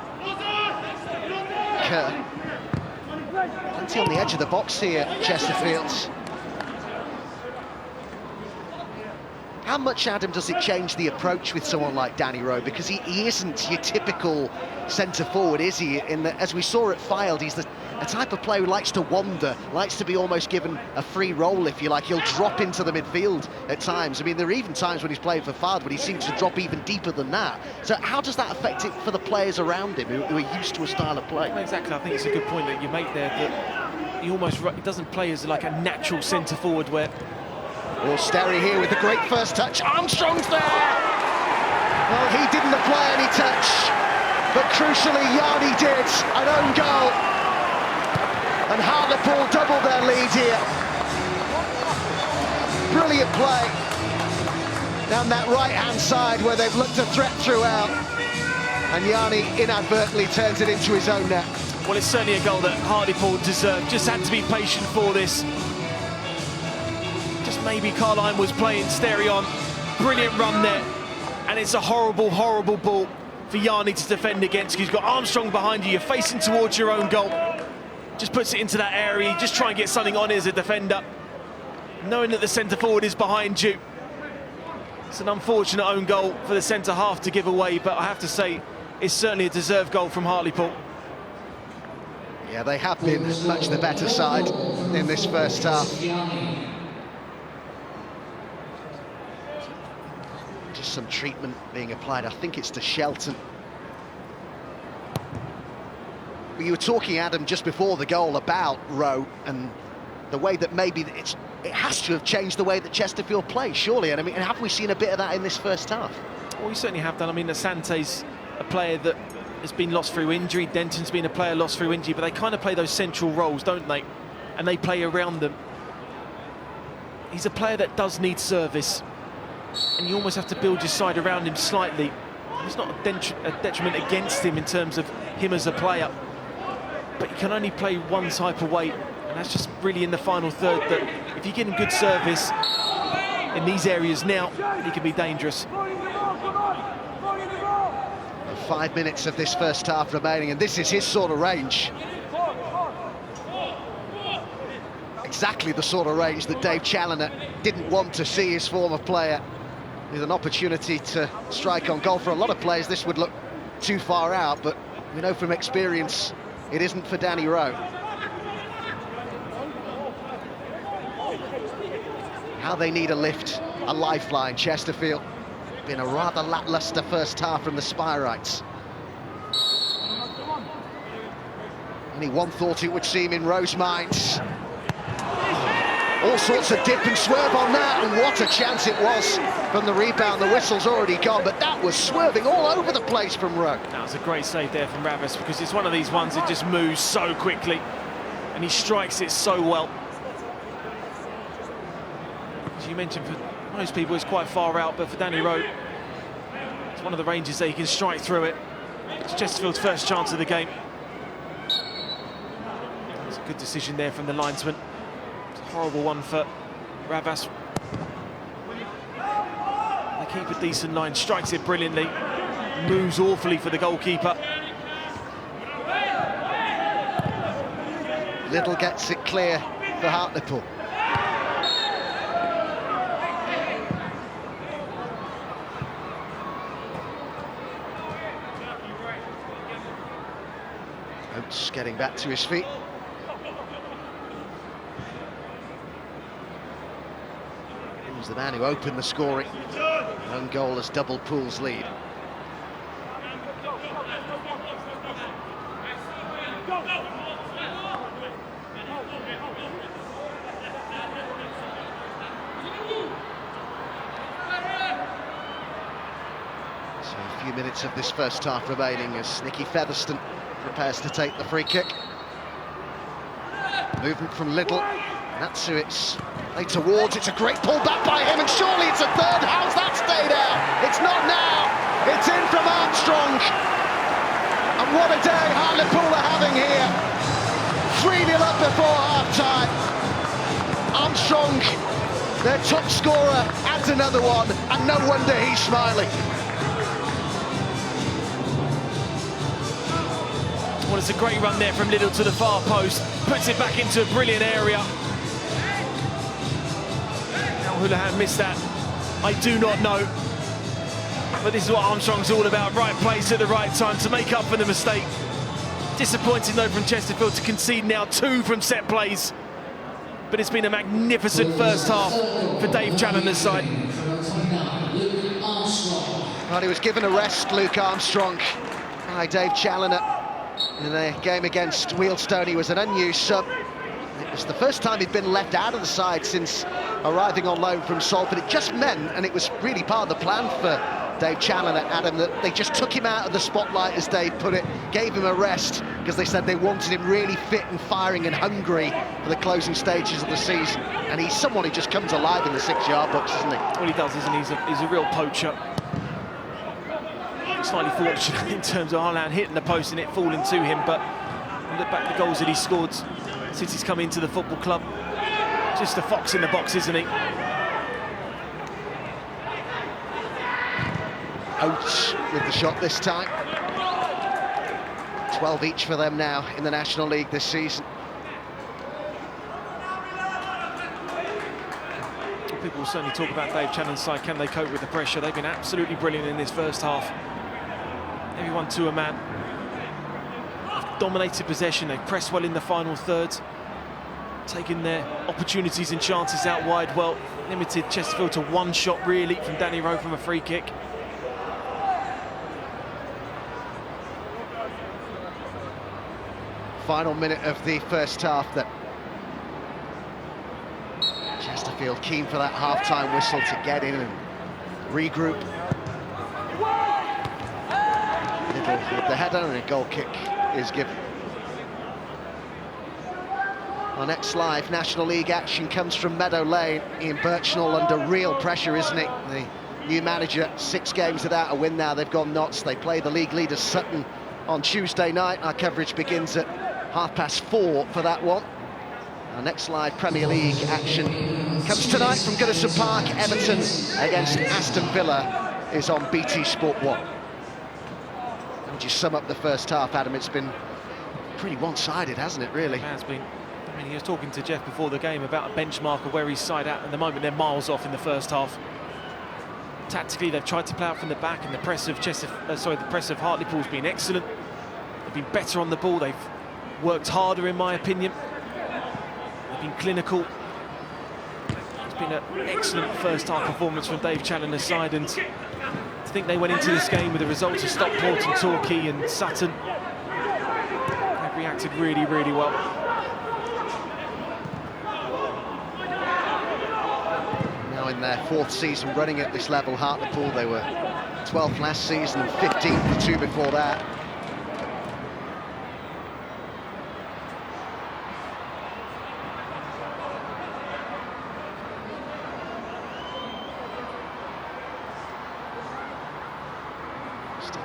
Kerr. Plenty on the edge of the box here, Chesterfield. How much, Adam, does it change the approach with someone like Danny Rowe? Because he isn't your typical centre-forward, is he? In that, as we saw at Fylde, he's the type of player who likes to wander, likes to be almost given a free role, if you like. He'll drop into the midfield at times. I mean, there are even times when he's playing for Fylde when he seems to drop even deeper than that. So how does that affect it for the players around him who are used to a style of play? Well, exactly, I think it's a good point that you make there, that he doesn't play as like a natural centre-forward where... Well, Sterry here with a great first touch. Armstrong's there! Well, he didn't apply any touch, but crucially, Yarni did. An own goal. And Hartlepool doubled their lead here. Brilliant play. Down that right-hand side where they've looked a threat throughout. And Yarni inadvertently turns it into his own net. Well, it's certainly a goal that Hartlepool deserved. Just had to be patient for this. Maybe Carline was playing Sterry on. Brilliant run there. And it's a horrible, horrible ball. for Yarni to defend against. You've got Armstrong behind you, you're facing towards your own goal. Just puts it into that area, just try and get something on it as a defender, knowing that the centre forward is behind you. It's an unfortunate own goal for the centre half to give away, but I have to say it's certainly a deserved goal from Hartlepool. Yeah, they have been much the better side in this first half. Just some treatment being applied. I think it's to Shelton. But you were talking, Adam, just before the goal about Rowe and the way that maybe it has to have changed the way that Chesterfield play, surely. And I mean, have we seen a bit of that in this first half? Well, we certainly have done. I mean, Asante's a player that has been lost through injury. Denton's been a player lost through injury, but they kind of play those central roles, don't they? And they play around them. He's a player that does need service, and you almost have to build your side around him slightly. It's not a detriment against him in terms of him as a player, but he can only play one type of way, and that's just really in the final third, that if you're getting good service in these areas now, he can be dangerous. 5 minutes of this first half remaining, and this is his sort of range. Exactly the sort of range that Dave Challoner didn't want to see his former player, with an opportunity to strike on goal. For a lot of players, this would look too far out, but we know from experience it isn't for Danny Rowe. How they need a lift, a lifeline, Chesterfield. Been a rather lacklustre first half from the Spireites. Only one thought, it would seem, in Rowe's minds. All sorts of dip and swerve on that, and what a chance it was from the rebound. The whistle's already gone, but that was swerving all over the place from Rowe. That was a great save there from Ravis, because it's one of these ones that just moves so quickly, and he strikes it so well. As you mentioned, for most people it's quite far out, but for Danny Rowe, it's one of the ranges that he can strike through it. It's Chesterfield's first chance of the game. It's a good decision there from the linesman. It's a horrible one for Ravas. They keep a decent line, strikes it brilliantly, moves awfully for the goalkeeper. Little gets it clear for Hartlepool. Oates getting back to his feet. He was the man who opened the scoring. Own goal has doubled Pool's lead. So a few minutes of this first half remaining as Nicky Featherstone prepares to take the free kick. Movement from Little. That's who it's laid towards. It's a great pull back by him, and surely it's a third. How's that stayed out? It's not now. It's in from Armstrong. And what a day Hartlepool are having here. 3-0 up before half-time. Armstrong, their top scorer, adds another one, and no wonder he's smiling. Well, it's a great run there from Little to the far post, puts it back into a brilliant area. How Houlihan missed that, I do not know. But this is what Armstrong's all about, right place at the right time to make up for the mistake. Disappointing though from Chesterfield to concede now 2 from set plays. But it's been a magnificent first half for Dave Challoner's side. Well, he was given a rest, Luke Armstrong, by Dave Challoner. In the game against Wealdstone, he was an unused sub. It was the first time he'd been left out of the side since arriving on loan from Salford. It just meant, and it was really part of the plan for Dave Challoner, Adam, that they just took him out of the spotlight, as Dave put it, gave him a rest, because they said they wanted him really fit and firing and hungry for the closing stages of the season. And he's someone who just comes alive in the 6-yard box, isn't he? Well, he does, isn't he? He's a real poacher. Slightly fortunate in terms of Haaland hitting the post and it falling to him, but look back at the goals that he scored since he's come into the football club. Just a fox in the box, isn't he? Oates with the shot this time. 12 each for them now in the National League this season. People will certainly talk about Dave Channon's side. Can they cope with the pressure? They've been absolutely brilliant in this first half. Everyone to a man. They've dominated possession. They've pressed well in the final third, taking their opportunities and chances out wide well. Limited Chesterfield to one shot really from Danny Rowe from a free kick. Final minute of the first half that Chesterfield keen for that half-time whistle to get in and regroup. Little with the header and a goal kick is given. Our next live National League action comes from Meadow Lane. Ian Birchnell under real pressure, isn't it? The new manager, 6 games without a win now. They've gone nuts. They play the league leader Sutton on Tuesday night. Our coverage begins at 4:30 for that one. Our next live Premier League action comes tonight from Goodison Park. Everton against Aston Villa is on BT Sport 1. How would you sum up the first half, Adam? It's been pretty one-sided, hasn't it, really? It has been. I mean, he was talking to Jeff before the game about a benchmark of where he's side at the moment. They're miles off in the first half. Tactically, they've tried to play out from the back, and the press of Hartlepool's been excellent. They've been better on the ball. They've worked harder, in my opinion. They've been clinical. It's been an excellent first half performance from Dave Challoner's side, and to think they went into this game with the results of Stockport and Torquay and Sutton. They've reacted really, really well. Now in their 4th season running at this level, Hartlepool, they were 12th last season and 15th the 2 before that.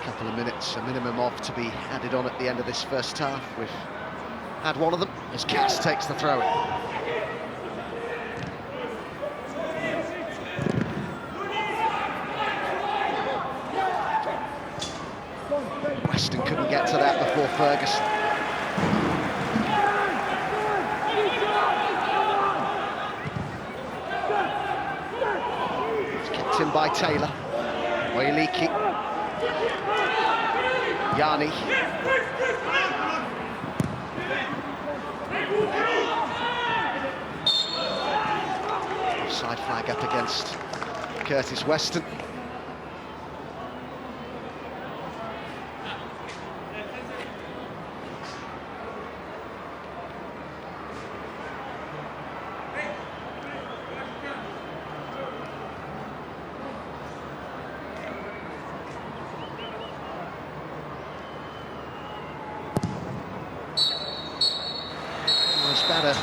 Couple of minutes, a minimum of to be added on at the end of this first half. We've had one of them as Cass takes the throw in. Weston couldn't get to that before Ferguson. It's kicked in by Taylor. Oiliki. Yanni. Offside flag up against Curtis Weston.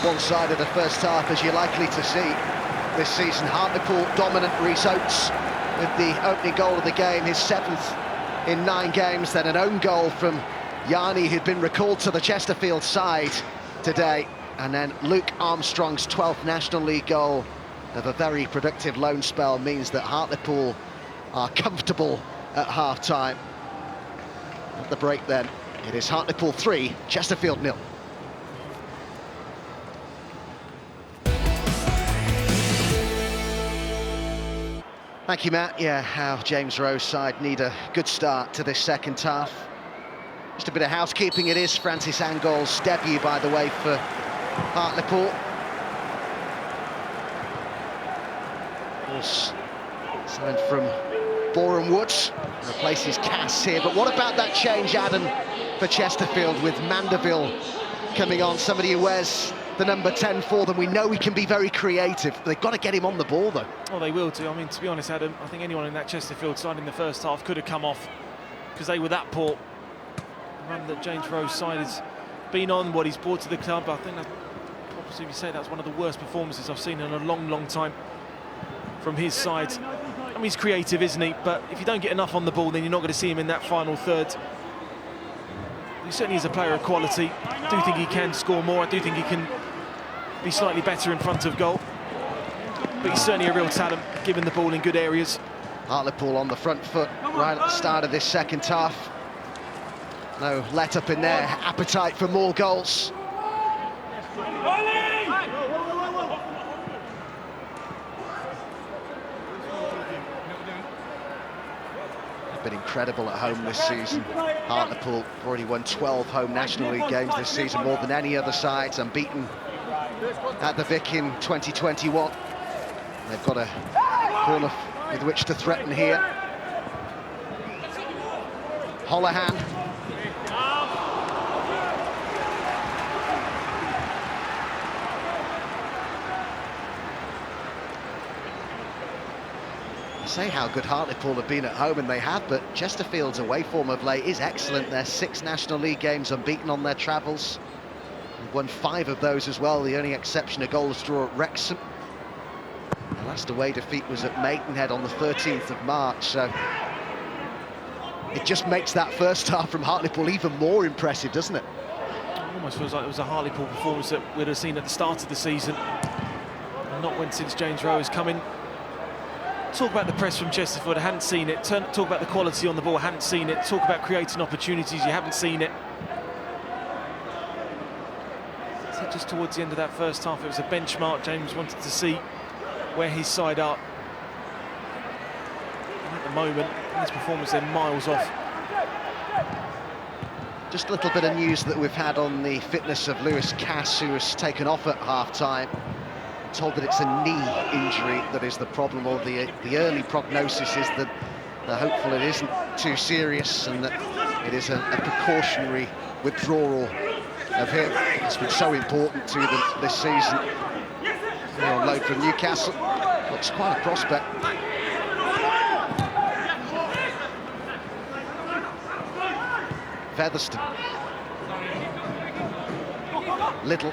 One-sided of the first half, as you're likely to see this season. Hartlepool dominant. Rhys Oates with the opening goal of the game, his 7th in 9 games. Then an own goal from Yanni, who'd been recalled to the Chesterfield side today. And then Luke Armstrong's 12th National League goal of a very productive loan spell means that Hartlepool are comfortable at half-time. At the break then, it is Hartlepool 3, Chesterfield 0. Thank you, Matt. Yeah, how James Rowe's side need a good start to this second half. Just a bit of housekeeping. It is Francis Angol's debut, by the way, for Hartlepool. Of course, signed from Boreham Wood, replaces Cass here. But what about that change, Adam, for Chesterfield with Mandeville coming on, somebody who wears the number 10 for them? We know he can be very creative. They've got to get him on the ball, though. Well, they will do. I mean, to be honest, Adam, I think anyone in that Chesterfield side in the first half could have come off because they were that poor. The run that James Rowe's side has been on, what he's brought to the club, I think, obviously, you say that's one of the worst performances I've seen in a long, long time from his side. I mean, he's creative, isn't he? But if you don't get enough on the ball, then you're not going to see him in that final third. He certainly is a player of quality. I do think he can score more. I do think he can be slightly better in front of goal. But he's certainly a real talent, given the ball in good areas. Hartlepool on the front foot right at the start of this second half. No let up in their appetite for more goals. They've been incredible at home this season. Hartlepool have already won 12 home National League games this season, more than any other side, unbeaten at the Vic in 2021. They've got a corner with which to threaten here. Holohan. I say how good Hartlepool have been at home, and they have, but Chesterfield's away form of late is excellent. They're 6 National League games unbeaten on their travels. They've won 5 of those as well, the only exception a goalless draw at Wrexham. Their last away defeat was at Maidenhead on the 13th of March, so it just makes that first half from Hartlepool even more impressive, doesn't it? Almost feels like it was a Hartlepool performance that we'd have seen at the start of the season. Not when since James Rowe has come in. Talk about the press from Chesterfield, I hadn't seen it. Talk about the quality on the ball, I hadn't seen it. Talk about creating opportunities, you haven't seen it. So just towards the end of that first half, it was a benchmark. James wanted to see where his side are. And at the moment, in this performance, they're miles off. Just a little bit of news that we've had on the fitness of Lewis Cass, who was taken off at half-time. Told that it's a knee injury that is the problem, or the early prognosis is that they're hopeful it isn't too serious and that it is a precautionary withdrawal of him. It's been so important to them this season. They're on loan from Newcastle. Looks quite a prospect. Featherstone. Little.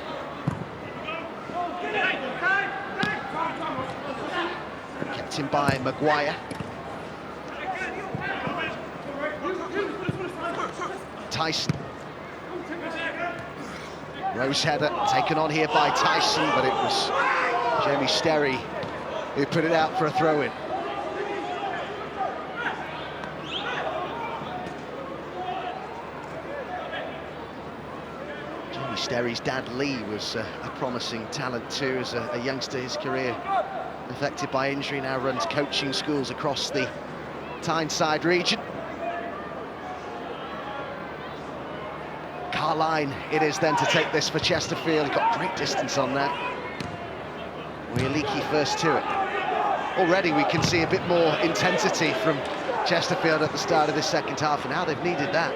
Kept in by Maguire. Tyson. Rose header taken on here by Tyson, but it was Jamie Sterry who put it out for a throw-in. Jamie Sterry's dad Lee was a promising talent too as a youngster. His career affected by injury, now runs coaching schools across the Tyneside region. Carline it is then to take this for Chesterfield. He got great distance on that. Leaky first to it. Already we can see a bit more intensity from Chesterfield at the start of this second half, and now they've needed that.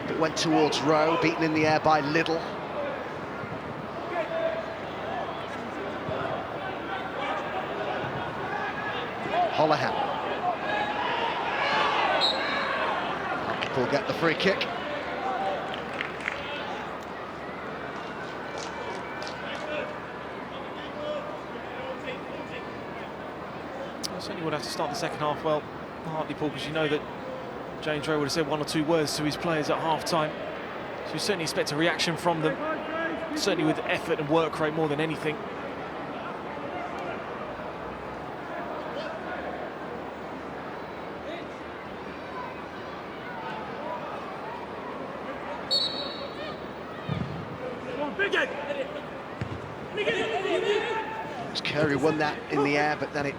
It went towards Rowe, beaten in the air by Liddle. Holohan. Will get the free kick. Certainly would have to start the second half well, Hartlepool, because you know that James Rowe would have said 1 or 2 words to his players at half-time. So you certainly expect a reaction from them, certainly with effort and work rate more than anything. Curry won that in the air, but then it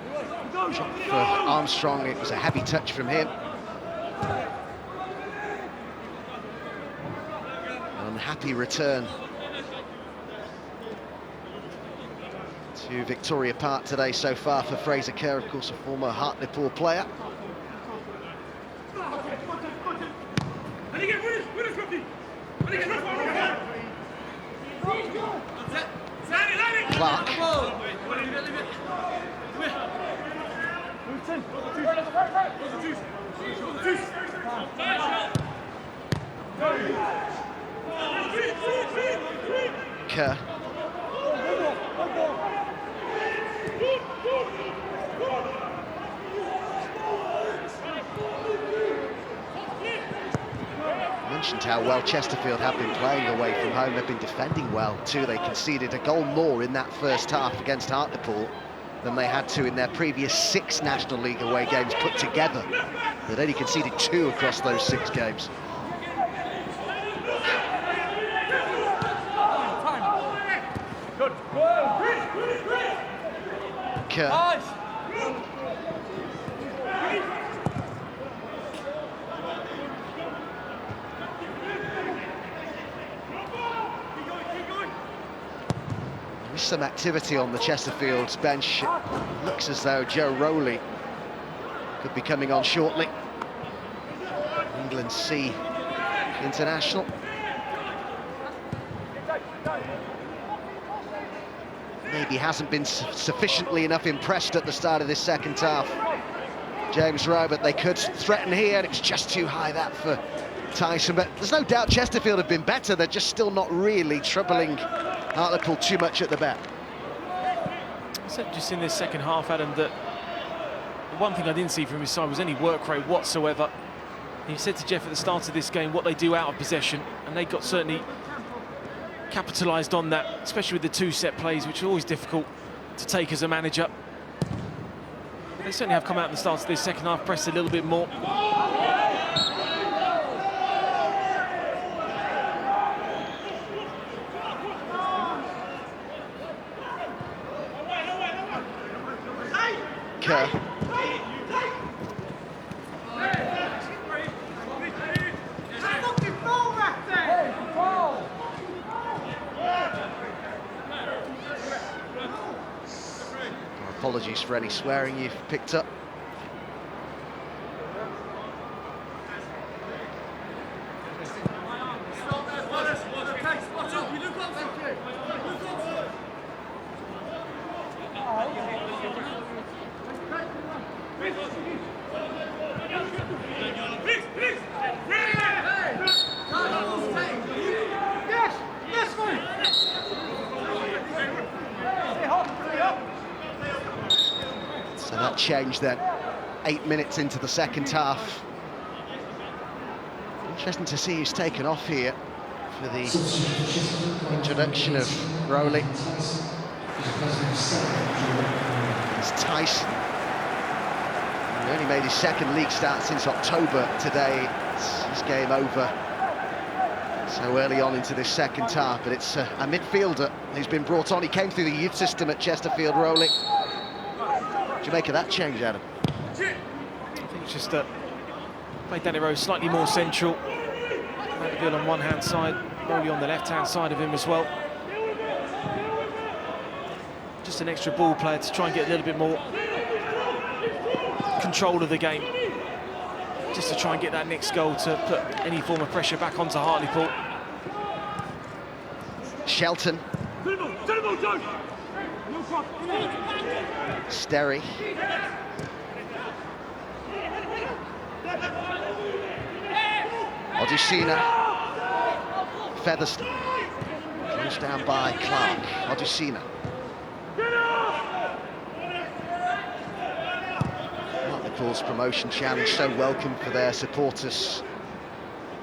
dropped for Armstrong. It was a heavy touch from him. An unhappy return to Victoria Park today so far for Fraser Kerr, of course a former Hartlepool player. Clark. Kerr. mentioned how well Chesterfield have been playing away from home. They've been defending well too. They conceded a goal more in that first half against Hartlepool than they had to in their previous 6 National League away games put together. They'd only conceded 2 across those 6 games. Kerr. There's some activity on the Chesterfield bench. It looks as though Joe Rowley could be coming on shortly. England C international. Maybe hasn't been sufficiently enough impressed at the start of this second half. James Rowe, but they could threaten here, and it's just too high that for Tyson. But there's no doubt Chesterfield have been better. They're just still not really troubling Hartlepool too much at the back. I said just in this second half, Adam, that the one thing I didn't see from his side was any work rate whatsoever. He said to Jeff at the start of this game what they do out of possession, and they got certainly capitalised on that, especially with the 2 set plays, which are always difficult to take as a manager. But they certainly have come out in the start of this second half, pressed a little bit more. Kerr. Apologies for any swearing you've picked up. So that changed then, 8 minutes into the second half. Interesting to see who's taken off here for the introduction of Rowley. It's Tyson. He only made his 2nd league start since October today. It's his game over so early on into this second half, but it's a midfielder who's been brought on. He came through the youth system at Chesterfield, Rowley. What do you make of that change, Adam? I think it's just played Danny Rose slightly more central. Vanderbilt on one hand side, Rowley on the left hand side of him as well. Just an extra ball player to try and get a little bit more control of the game. Just to try and get that next goal to put any form of pressure back onto Hartlepool. Shelton. Sterry. Odusina. Featherstone. Closed down by Clark. Odusina. Hartlepool's promotion challenge so welcome for their supporters.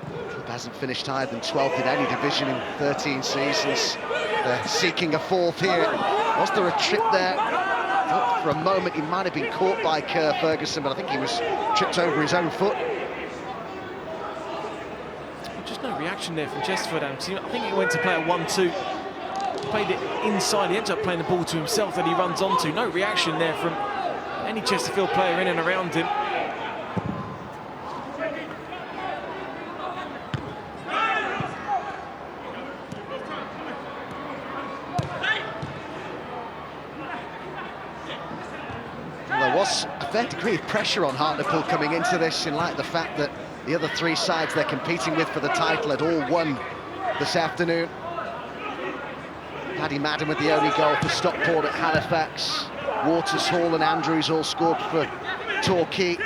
The club hasn't finished higher than 12th in any division in 13 seasons. They're seeking a 4th here. Was there a trip there? Thought for a moment he might have been caught by Kerr Ferguson, but I think he was tripped over his own foot. Just no reaction there from Chesterfield. I think he went to play a 1-2. Played it inside. He ends up playing the ball to himself that he runs onto. No reaction there from any Chesterfield player in and around him. There was a fair degree of pressure on Hartlepool coming into this, in light of the fact that the other 3 sides they're competing with for the title had all won this afternoon. Paddy Madden with the only goal for Stockport at Halifax. Waters, Hall and Andrews all scored for Torquay.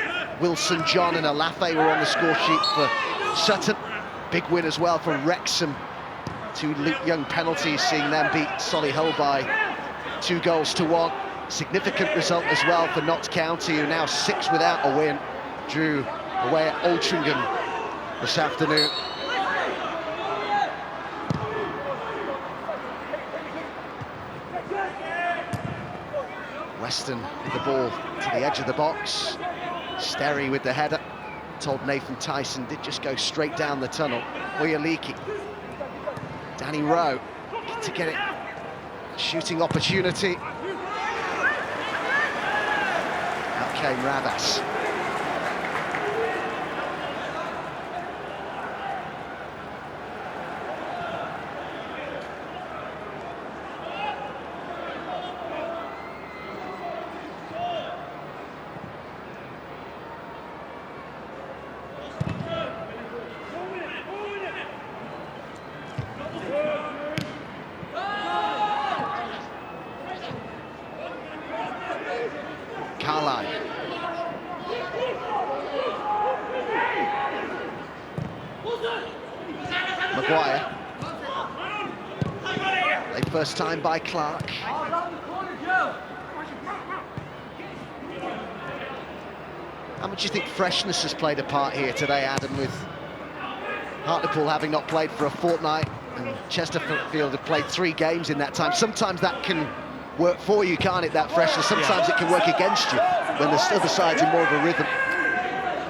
Wilson, John and Alafe were on the score sheet for Sutton. Big win as well for Wrexham. 2 young penalties, seeing them beat Solihull by 2-1. Significant result as well for Notts County, who are now 6 without a win. Drew away at Altrincham this afternoon. Weston with the ball to the edge of the box. Sterry with the header. Told Nathan Tyson did just go straight down the tunnel. Oyaliki. Danny Rowe to get it. Shooting opportunity. Out came Ravas. Maguire. Played first time by Clark. How much do you think freshness has played a part here today, Adam, with Hartlepool having not played for a fortnight and Chesterfield have played 3 games in that time? Sometimes that can work for you, can't it, that freshness? Sometimes it can work against you when the other side's in more of a rhythm.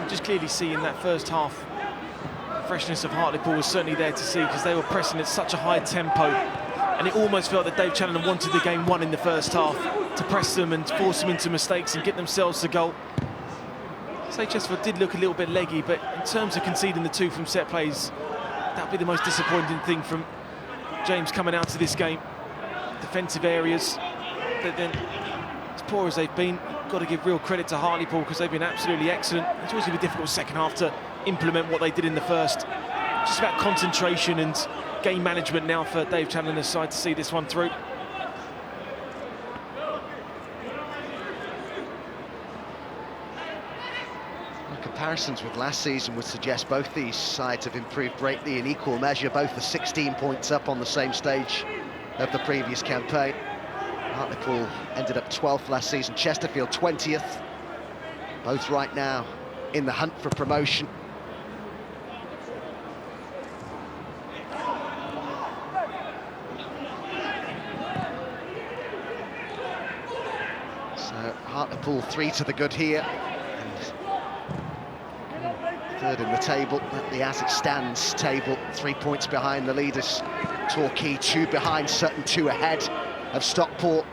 You just clearly see in that first half, the freshness of Hartlepool was certainly there to see, because they were pressing at such a high tempo, and it almost felt that Dave Challinor wanted the game won in the first half, to press them and force them into mistakes and get themselves the goal. Say Chesterfield did look a little bit leggy, but in terms of conceding the 2 from set plays, that would be the most disappointing thing from James coming out to this game. Defensive areas, but then as poor as they've been, got to give real credit to Hartlepool because they've been absolutely excellent. It's always going to be difficult second half to implement what they did in the first. Just about concentration and game management now for Dave Challinor's side to see this one through. Comparisons with last season would suggest both these sides have improved greatly in equal measure. Both are 16 points up on the same stage of the previous campaign. Hartlepool ended up 12th last season, Chesterfield 20th. Both right now in the hunt for promotion. So Hartlepool 3 to the good here. Third in the table, the as it stands table, 3 points behind the leaders. Torquay 2 behind, Sutton 2 ahead of Stockport.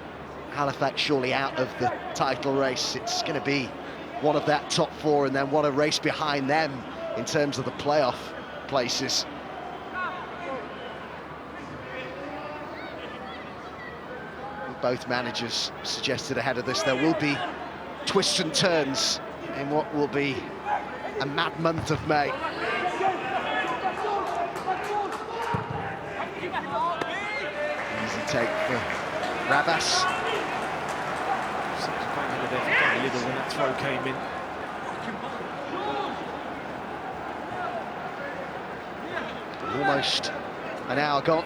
Halifax surely out of the title race. It's going to be one of that top 4, and then what a race behind them in terms of the playoff places. Both managers suggested ahead of this there will be twists and turns in what will be a mad month of May. Easy take for Ravas. Very little when that throw came in. Almost an hour gone.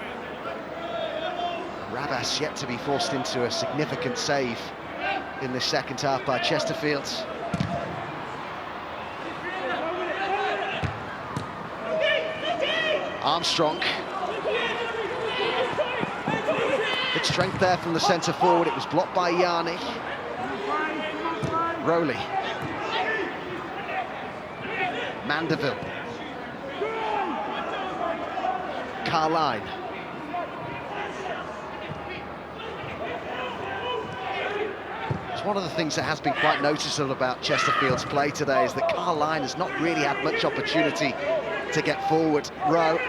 Ravas yet to be forced into a significant save in the second half by Chesterfield. Armstrong. Good strength there from the centre forward. It was blocked by Yarni. Rowley. Mandeville. Carline. It's one of the things that has been quite noticeable about Chesterfield's play today is that Carline has not really had much opportunity to get forward. Rowe.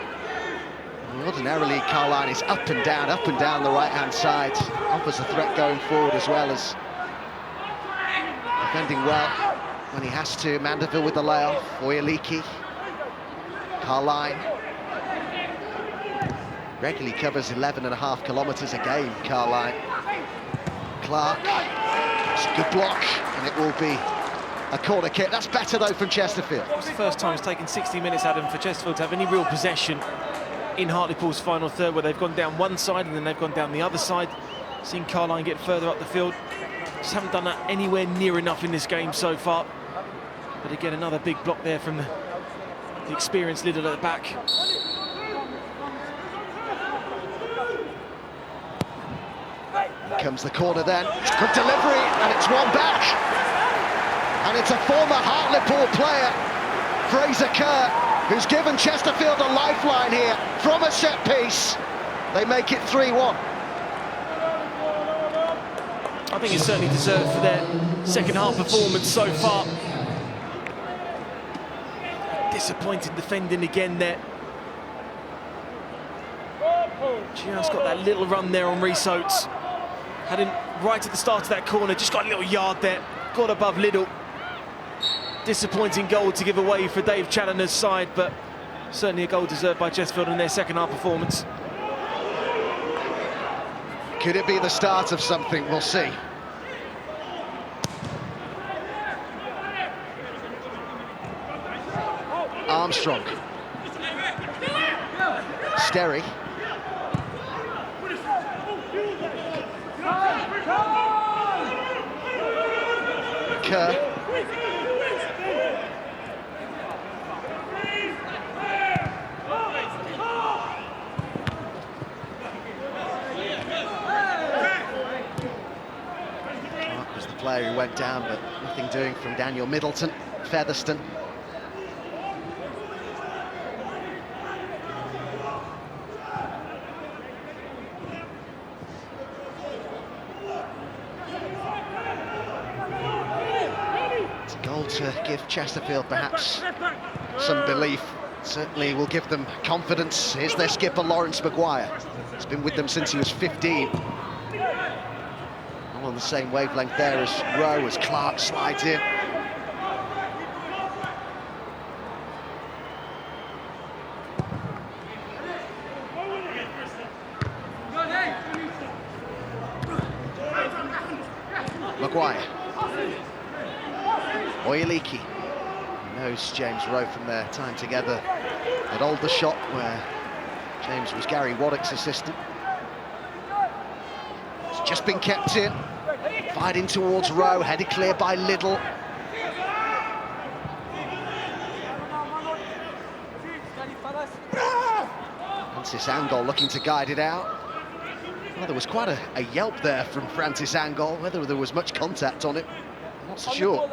Ordinarily, Carline is up and down the right-hand side. Offers a threat going forward as well as defending well when he has to. Mandeville with the layoff. Oyaliki. Carline. Regularly covers 11.5 kilometres a game, Carline. Clark. It's a good block, and it will be a corner kick. That's better, though, from Chesterfield. It's the first time it's taken 60 minutes, Adam, for Chesterfield to have any real possession in Hartlepool's final third, where they've gone down one side and then they've gone down the other side. Seen Carline get further up the field. Just haven't done that anywhere near enough in this game so far. But again, another big block there from the experienced Liddell at the back. Here comes the corner then. Good delivery, and it's one back. And it's a former Hartlepool player, Fraser Kerr, who's given Chesterfield a lifeline here from a set piece. They make it 3-1. I think it's certainly deserved for their second half performance so far. Disappointed defending again there. Just got that little run there on Rhys Oates. Had him right at the start of that corner, just got a little yard there, got above Liddell. Disappointing goal to give away for Dave Challoner's side, but certainly a goal deserved by Chesterfield in their second half performance. Could it be the start of something? We'll see. Armstrong. Sterry. Kerr. Clark was the player who went down, but nothing doing from Daniel Middleton. Featherstone. To give Chesterfield perhaps some belief, certainly will give them confidence. Here's their skipper Lawrence Maguire. He's been with them since he was 15. All on the same wavelength there as Rowe, as Clark slides in. Maguire. Oyeliki knows James Rowe from their time together at Aldershot, where James was Gary Waddock's assistant. It's just been kept in, fired in towards Rowe, headed clear by Liddell. Francis Angol looking to guide it out. Well, there was quite a yelp there from Francis Angol. Whether there was much contact on it, I'm not so sure.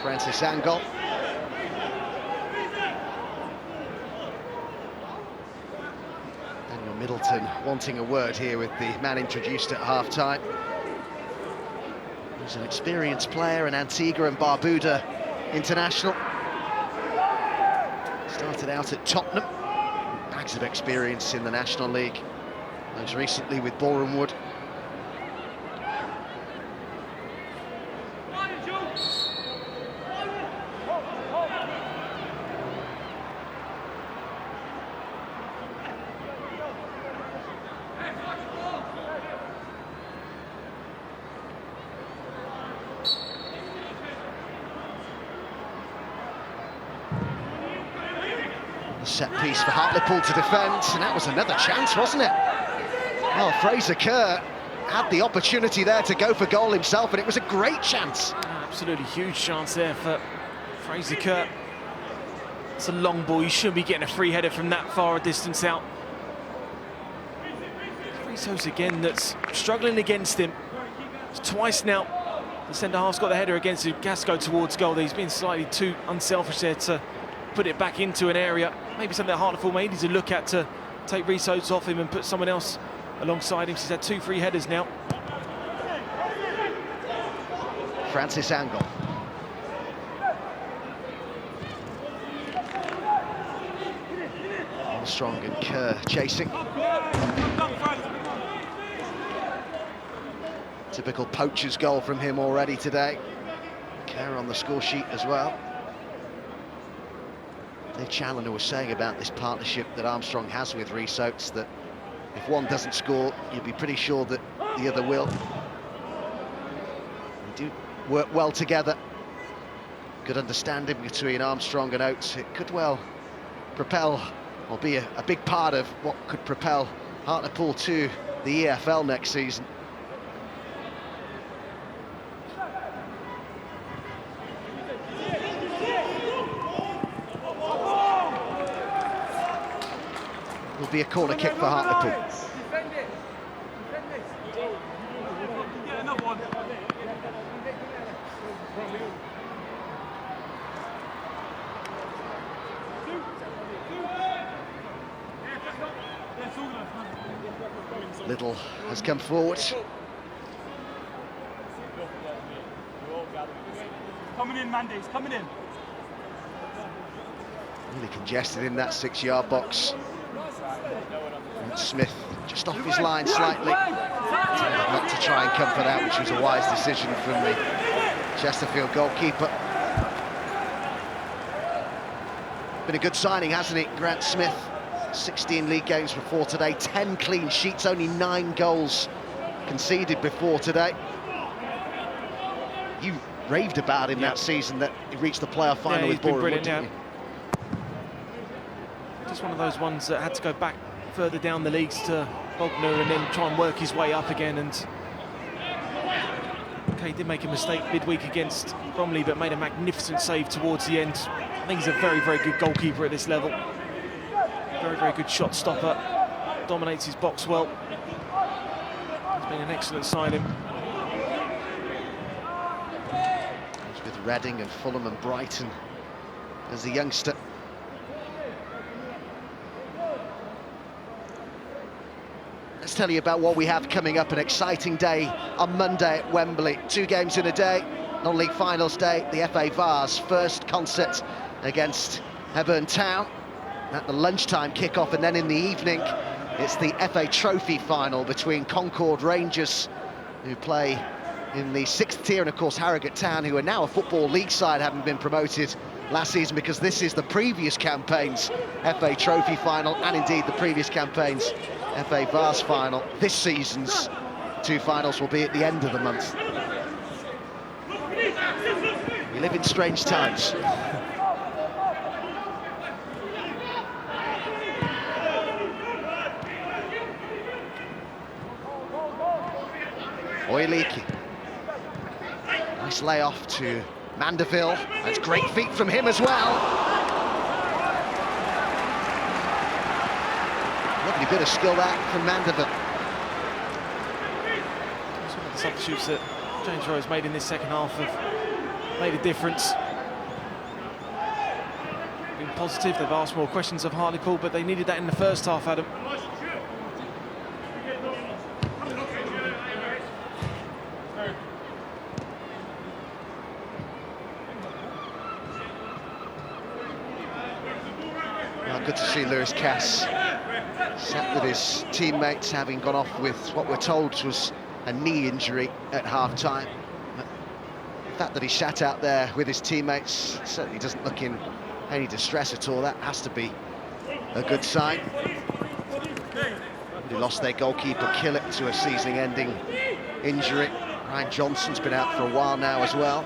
Francis Angol. Daniel Middleton wanting a word here with the man introduced at half-time. He's an experienced player, an Antigua and Barbuda international. Started out at Tottenham, bags of experience in the National League, most recently with Boreham Wood. Set piece for Hartlepool to defend, and that was another chance, wasn't it? Well, Fraser Kerr had the opportunity there to go for goal himself, and it was a great chance. Absolutely huge chance there for Fraser Kerr. It's a long ball, you shouldn't be getting a free header from that far a distance out. Rizos again that's struggling against him. It's twice now the centre-half's got the header against him. Gasco towards goal. He's been slightly too unselfish there to put it back into an area. Maybe something that Hartlepool may need to look at to take Rhys Oates off him and put someone else alongside him. He's had 2 free headers now. Francis Angol. Armstrong and Kerr chasing. Typical poacher's goal from him already today. Kerr on the score sheet as well. Dave Challoner was saying about this partnership that Armstrong has with Rhys Oates, that if one doesn't score, you'd be pretty sure that the other will. They do work well together. Good understanding between Armstrong and Oates. It could well propel, or be a big part of what could propel Hartlepool to the EFL next season. Will be a corner kick for Hartlepool. Little has come forward. Coming in, Mandy's coming in. Really congested in that 6-yard box. And Smith just off his line slightly. Not to try and comfort out, which was a wise decision from the Chesterfield goalkeeper. Been a good signing, hasn't it, Grant Smith? 16 league games before today, 10 clean sheets, only 9 goals conceded before today. You raved about him that season, that he reached the playoff final with Bournemouth, didn't you? Just one of those ones that had to go back further down the leagues to Bognor and then try and work his way up again. And okay, he did make a mistake midweek against Bromley, but made a magnificent save towards the end. I think he's a very, very good goalkeeper at this level. Very, very good shot stopper. Dominates his box well. It's been an excellent signing. He's with Reading and Fulham and Brighton as a youngster. Let's tell you about what we have coming up. An exciting day on Monday at Wembley. 2 games in a day. Non-league finals day. The FA Vars first concert against Hebburn Town at the lunchtime kickoff, and then in the evening it's the FA Trophy final between Concord Rangers, who play in the 6th tier, and of course Harrogate Town, who are now a Football League side, having been promoted last season, because this is the previous campaign's FA Trophy final, and indeed the previous campaign's FA Vars final. This season's 2 finals will be at the end of the month. We live in strange times. Oiliki. Nice layoff to Mandeville. That's great feet from him as well. Lovely bit of skill there from Mandeville. Some of the substitutes that James Rowe has made in this second half have made a difference. Been positive, they've asked more questions of Hartlepool, but they needed that in the first half, Adam. Good to see Lewis Cass sat with his teammates, having gone off with what we're told was a knee injury at half-time. The fact that he sat out there with his teammates certainly doesn't look in any distress at all. That has to be a good sign. They lost their goalkeeper Killett to a season-ending injury. Ryan Johnson's been out for a while now as well.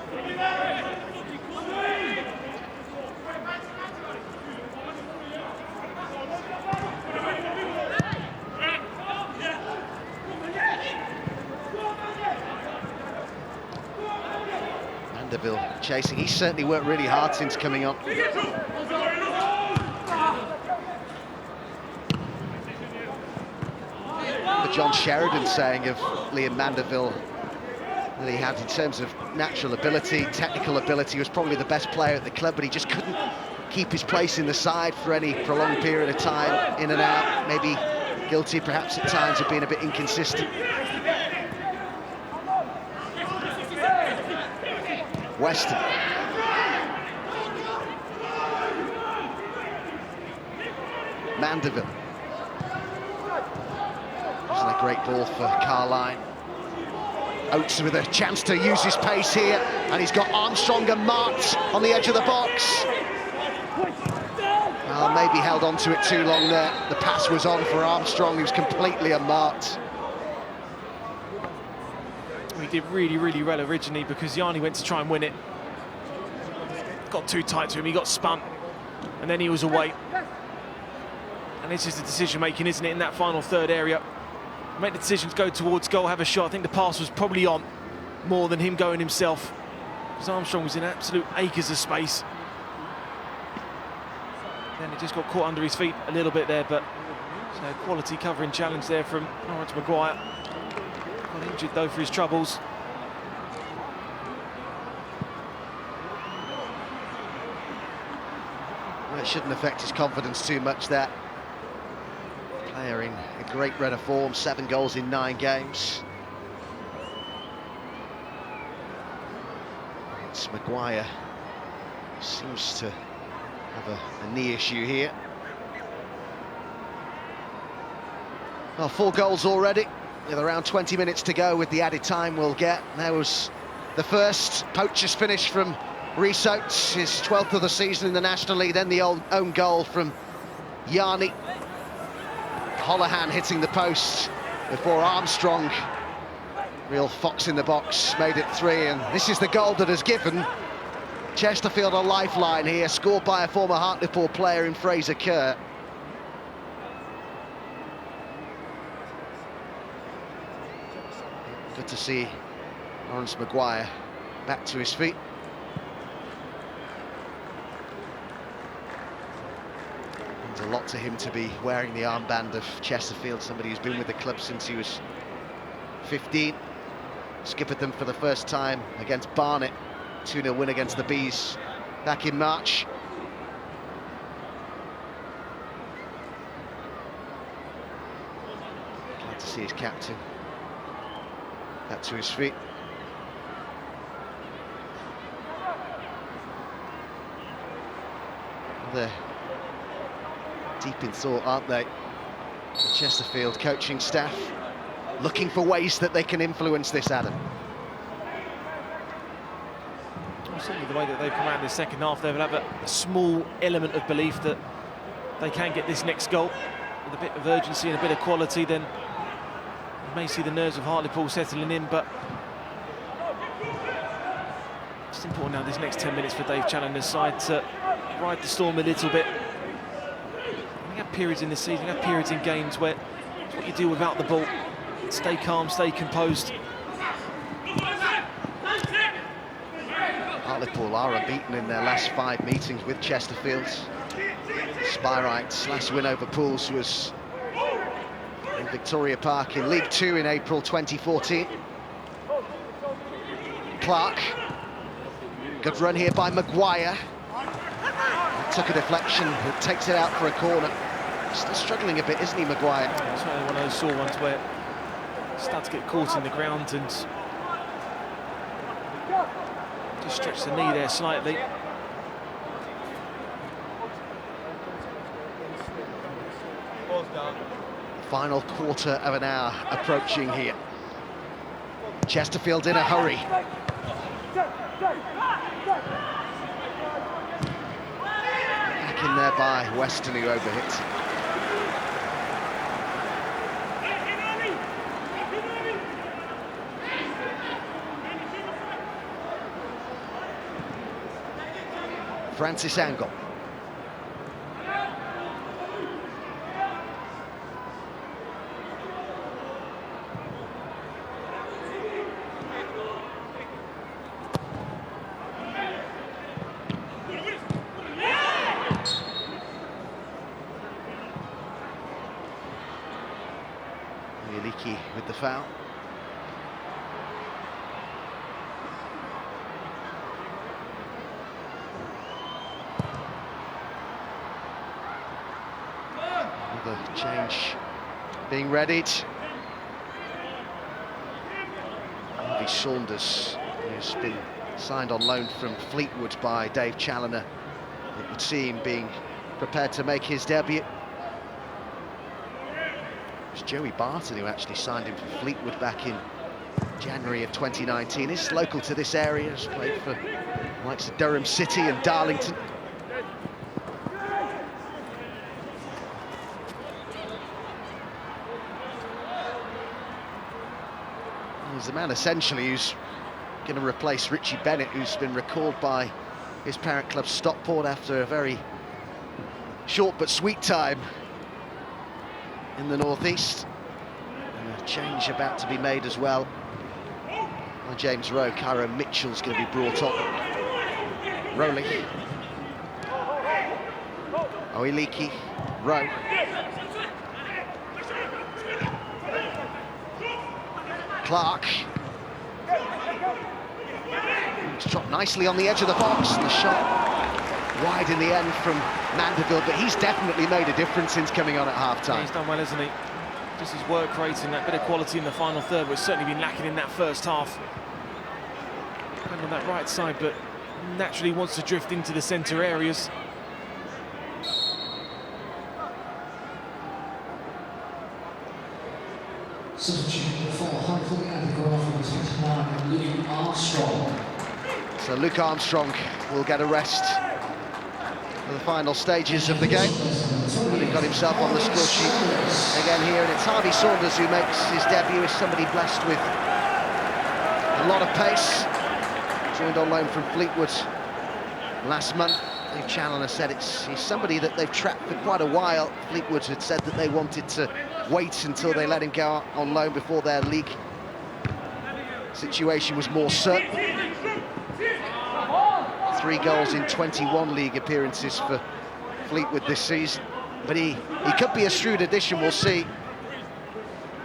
Mandeville chasing. He's certainly worked really hard since coming on. John Sheridan saying of Liam Mandeville that he had, in terms of natural ability, technical ability, he was probably the best player at the club, but he just couldn't keep his place in the side for any prolonged period of time, in and out, maybe guilty perhaps at times of being a bit inconsistent. Weston. Mandeville. Isn't a great ball for Carline. Oates with a chance to use his pace here, and he's got Armstrong and marked on the edge of the box. Well, maybe held on to it too long there. The pass was on for Armstrong, who's completely unmarked. He did really, really well originally because Yanni went to try and win it. Got too tight to him, he got spun, and then he was away. And this is the decision-making, isn't it, in that final third area. Make the decision to go towards goal, have a shot. I think the pass was probably on more than him going himself, because Armstrong was in absolute acres of space. Then it just got caught under his feet a little bit there, but so quality covering challenge there from Lawrence Maguire. Got injured though for his troubles. Well, it shouldn't affect his confidence too much, that player in a great run of form, 7 goals in 9 games. It's Maguire, seems to have a knee issue here. Well, 4 goals already, with around 20 minutes to go with the added time we'll get. There was the first poacher's finish from Rhys Oates, his 12th of the season in the National League, then the own goal from Yanni. Holohan hitting the post before Armstrong, real fox in the box, made it 3, and this is the goal that has given Chesterfield a lifeline here, scored by a former Hartlepool player in Fraser Kerr. Good to see Lawrence Maguire back to his feet. Means a lot to him to be wearing the armband of Chesterfield, somebody who's been with the club since he was 15. Skippered them for the first time against Barnet. 2-0 win against the Bees back in March. Glad to see his captain back to his feet. They're deep in thought, aren't they? The Chesterfield coaching staff looking for ways that they can influence this, Adam. Certainly the way that they've come out in the second half, they will have a small element of belief that they can get this next goal with a bit of urgency and a bit of quality. Then you may see the nerves of Hartlepool settling in, but it's important now this next 10 minutes for Dave Challoner's side to ride the storm a little bit. We have periods in the season, we have periods in games where it's what you do without the ball. Stay calm, stay composed. Hartlepool are unbeaten in their last 5 meetings with Chesterfield. Spyrite's last win over Pools was in Victoria Park in League 2 in April 2014. Clark, good run here by Maguire. Took a deflection, but takes it out for a corner. Still struggling a bit, isn't he, Maguire? It's one of those sore ones where he starts to get caught in the ground and just stretch the knee there slightly. Final quarter of an hour approaching here. Chesterfield in a hurry. Back in there by Weston, who overhit. Francis Angle. Mielicki with the foul. Another change being readied. Harvey Saunders, who's been signed on loan from Fleetwood by Dave Challoner. It would seem being prepared to make his debut. It was Joey Barton who actually signed him for Fleetwood back in January of 2019. He's local to this area, has played for the likes of Durham City and Darlington. He's the man essentially who's going to replace Richie Bennett, who's been recalled by his parent club Stockport after a very short but sweet time in the northeast. And a change about to be made as well by James Rowe. Cairo Mitchell's going to be brought on. Rowley. Oiliki. Rowe. Clark. It's dropped nicely on the edge of the box, and the shot wide in the end from Mandeville, but he's definitely made a difference since coming on at half-time. Yeah, he's done well, hasn't he? Just his work rate and that bit of quality in the final third, but it's certainly been lacking in that first half. And on that right side, but naturally wants to drift into the centre areas. Substitute for Hartlepool and the goal from 29, Luke Armstrong. So Luke Armstrong will get a rest for the final stages of the game. Having got himself on the score sheet again here, and it's Harvey Saunders who makes his debut as somebody blessed with a lot of pace. Joined on loan from Fleetwood last month. Dave Challoner said he's somebody that they've tracked for quite a while. Fleetwood had said that they wanted to wait until they let him go on loan before their league situation was more certain. 3 goals in 21 league appearances for Fleetwood this season. But he could be a shrewd addition, we'll see.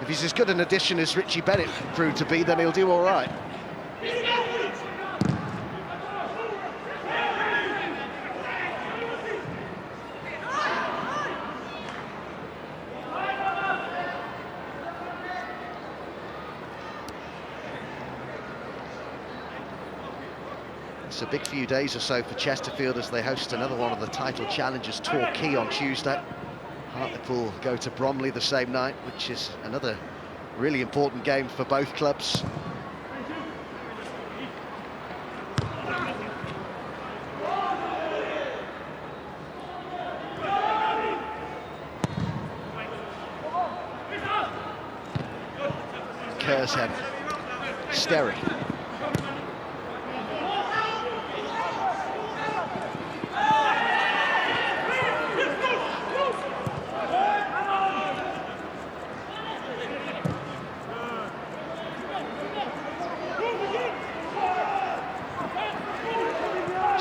If he's as good an addition as Richie Bennett proved to be, then he'll do all right. It's a big few days or so for Chesterfield as they host another one of the title challengers, Torquay, on Tuesday. Hartlepool go to Bromley the same night, which is another really important game for both clubs. Kershead, Sterry.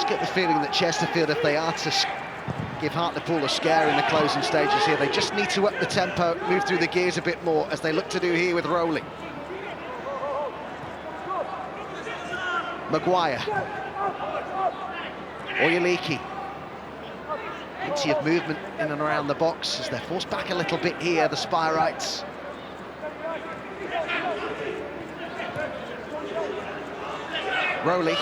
Get the feeling that Chesterfield, if they are to give Hartlepool a scare in the closing stages here, they just need to up the tempo, move through the gears a bit more, as they look to do here with Rowley. Maguire. Oyeliki. Plenty of movement in and around the box as they're forced back a little bit here, the Spyrites. Rowley.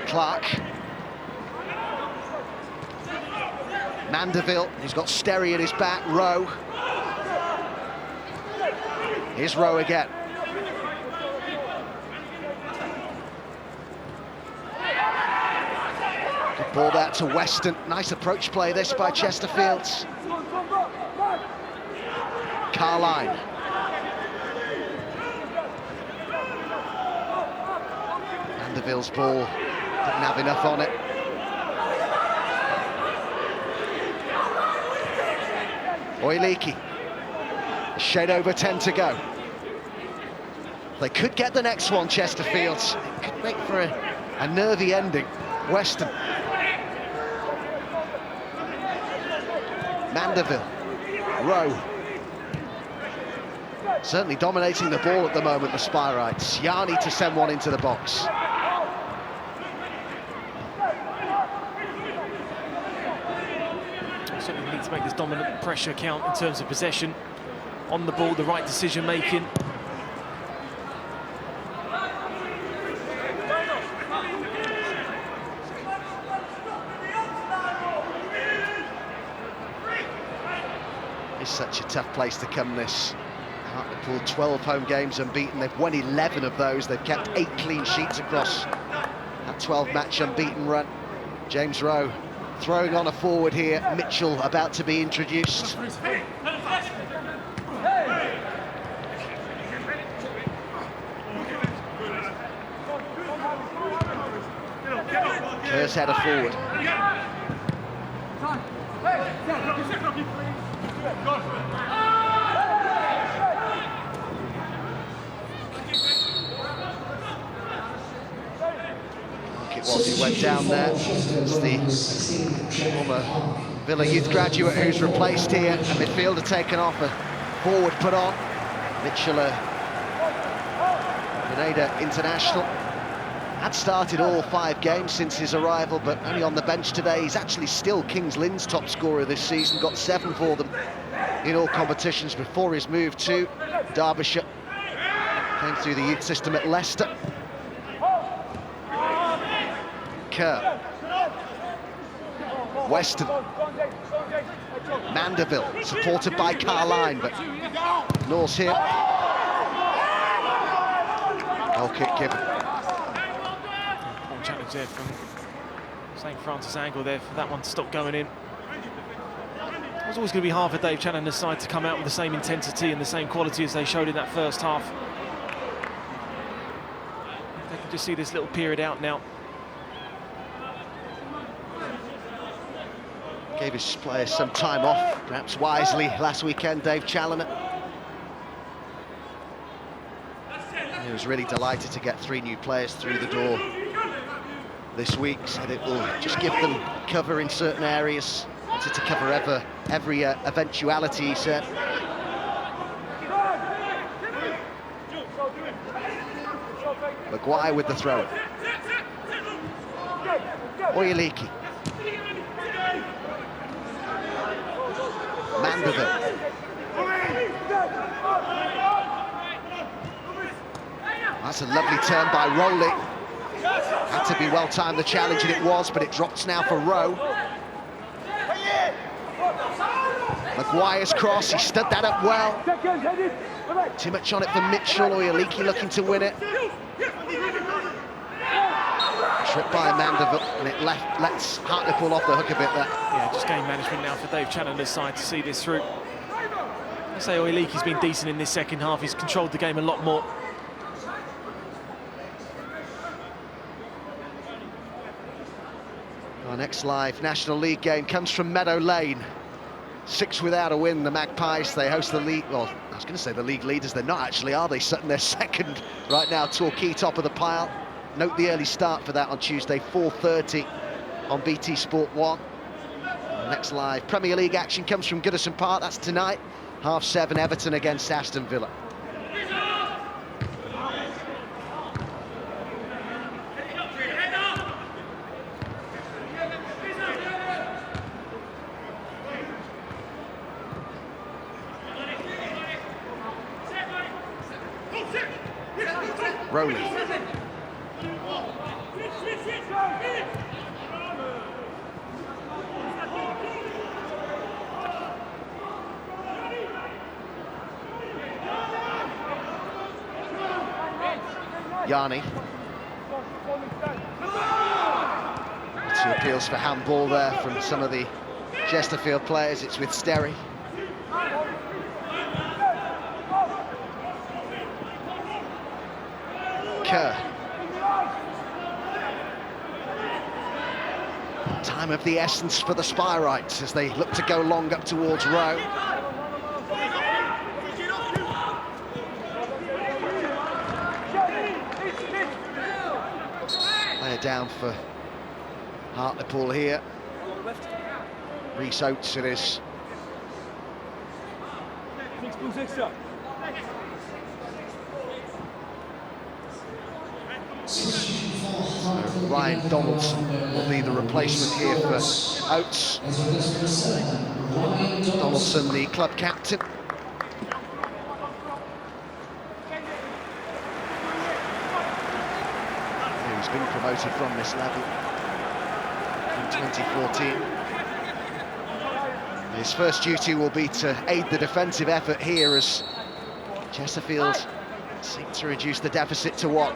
Clark. Mandeville, he's got Sterry at his back. Rowe. Here's Rowe again. Good ball out to Weston. Nice approach play this by Chesterfield. Carline. Mandeville's ball didn't have enough on it. Oyeliki. A shade over 10 to go. They could get the next one, Chesterfield. It could make for a nervy ending. Weston. Mandeville. Rowe. Certainly dominating the ball at the moment, the Spyrites. Yarni to send one into the box. Certainly need to make this dominant pressure count in terms of possession. On the ball, the right decision making. It's such a tough place to come, this. Hartlepool, 12 home games unbeaten. They've won 11 of those. They've kept 8 clean sheets across that 12-match unbeaten run. James Rowe throwing on a forward here. Mitchell about to be introduced. Kerr's header forward. It was who went down there. It's the former Villa youth graduate who's replaced here. A midfielder taken off, a forward put on. Mitchell, Grenada international. Had started all 5 games since his arrival, but only on the bench today. He's actually still Kings Lynn's top scorer this season, got 7 for them in all competitions before his move to Derbyshire. Came through the youth system at Leicester. Kerr. Weston. Mandeville, supported by Carline, but Norse here. Goal kick given. Poor challenge there from St Francis Angle there for that one to stop going in. It was always going to be hard for Dave Challenger's side to come out with the same intensity and the same quality as they showed in that first half. They can just see this little period out now. Gave his players some time off, perhaps wisely, last weekend, Dave Challoner. He was really delighted to get 3 new players through the door this week, said it will just give them cover in certain areas. Wanted to cover every eventuality, he said. Maguire with the throw. Oyeliki. Mandeville. That's a lovely turn by Rowley. Had to be well timed, the challenge, and it was, but it drops now for Rowe. Maguire's cross, he stood that up well. Too much on it for Mitchell. Oyeliki looking to win it. Trip by Mandeville, and it lets Hartlepool off the hook a bit there. Yeah, just game management now for Dave Challenger's side to see this through. I say Oyeliki's been decent in this second half. He's controlled the game a lot more. Our next live National League game comes from Meadow Lane. 6 without a win, the Magpies. They host the league, well, I was going to say the league leaders. They're not actually, are they? Sutton, they're second right now. Torquay top of the pile. Note the early start for that on Tuesday, 4:30 on BT Sport 1. Next live Premier League action comes from Goodison Park. That's tonight, 7:30, Everton against Aston Villa. Rowley. Yarni. 2 appeals for handball there from some of the Chesterfield players. It's with Sterry. Kerr. Time of the essence for the Spyrites as they look to go long up towards Rowe. Player down for Hartlepool here. Rhys Oates it is. Ryan Donaldson will be the replacement here for Oates. Donaldson, the club captain. Who's been promoted from this level in 2014. His first duty will be to aid the defensive effort here as Chesterfield seek to reduce the deficit to 1.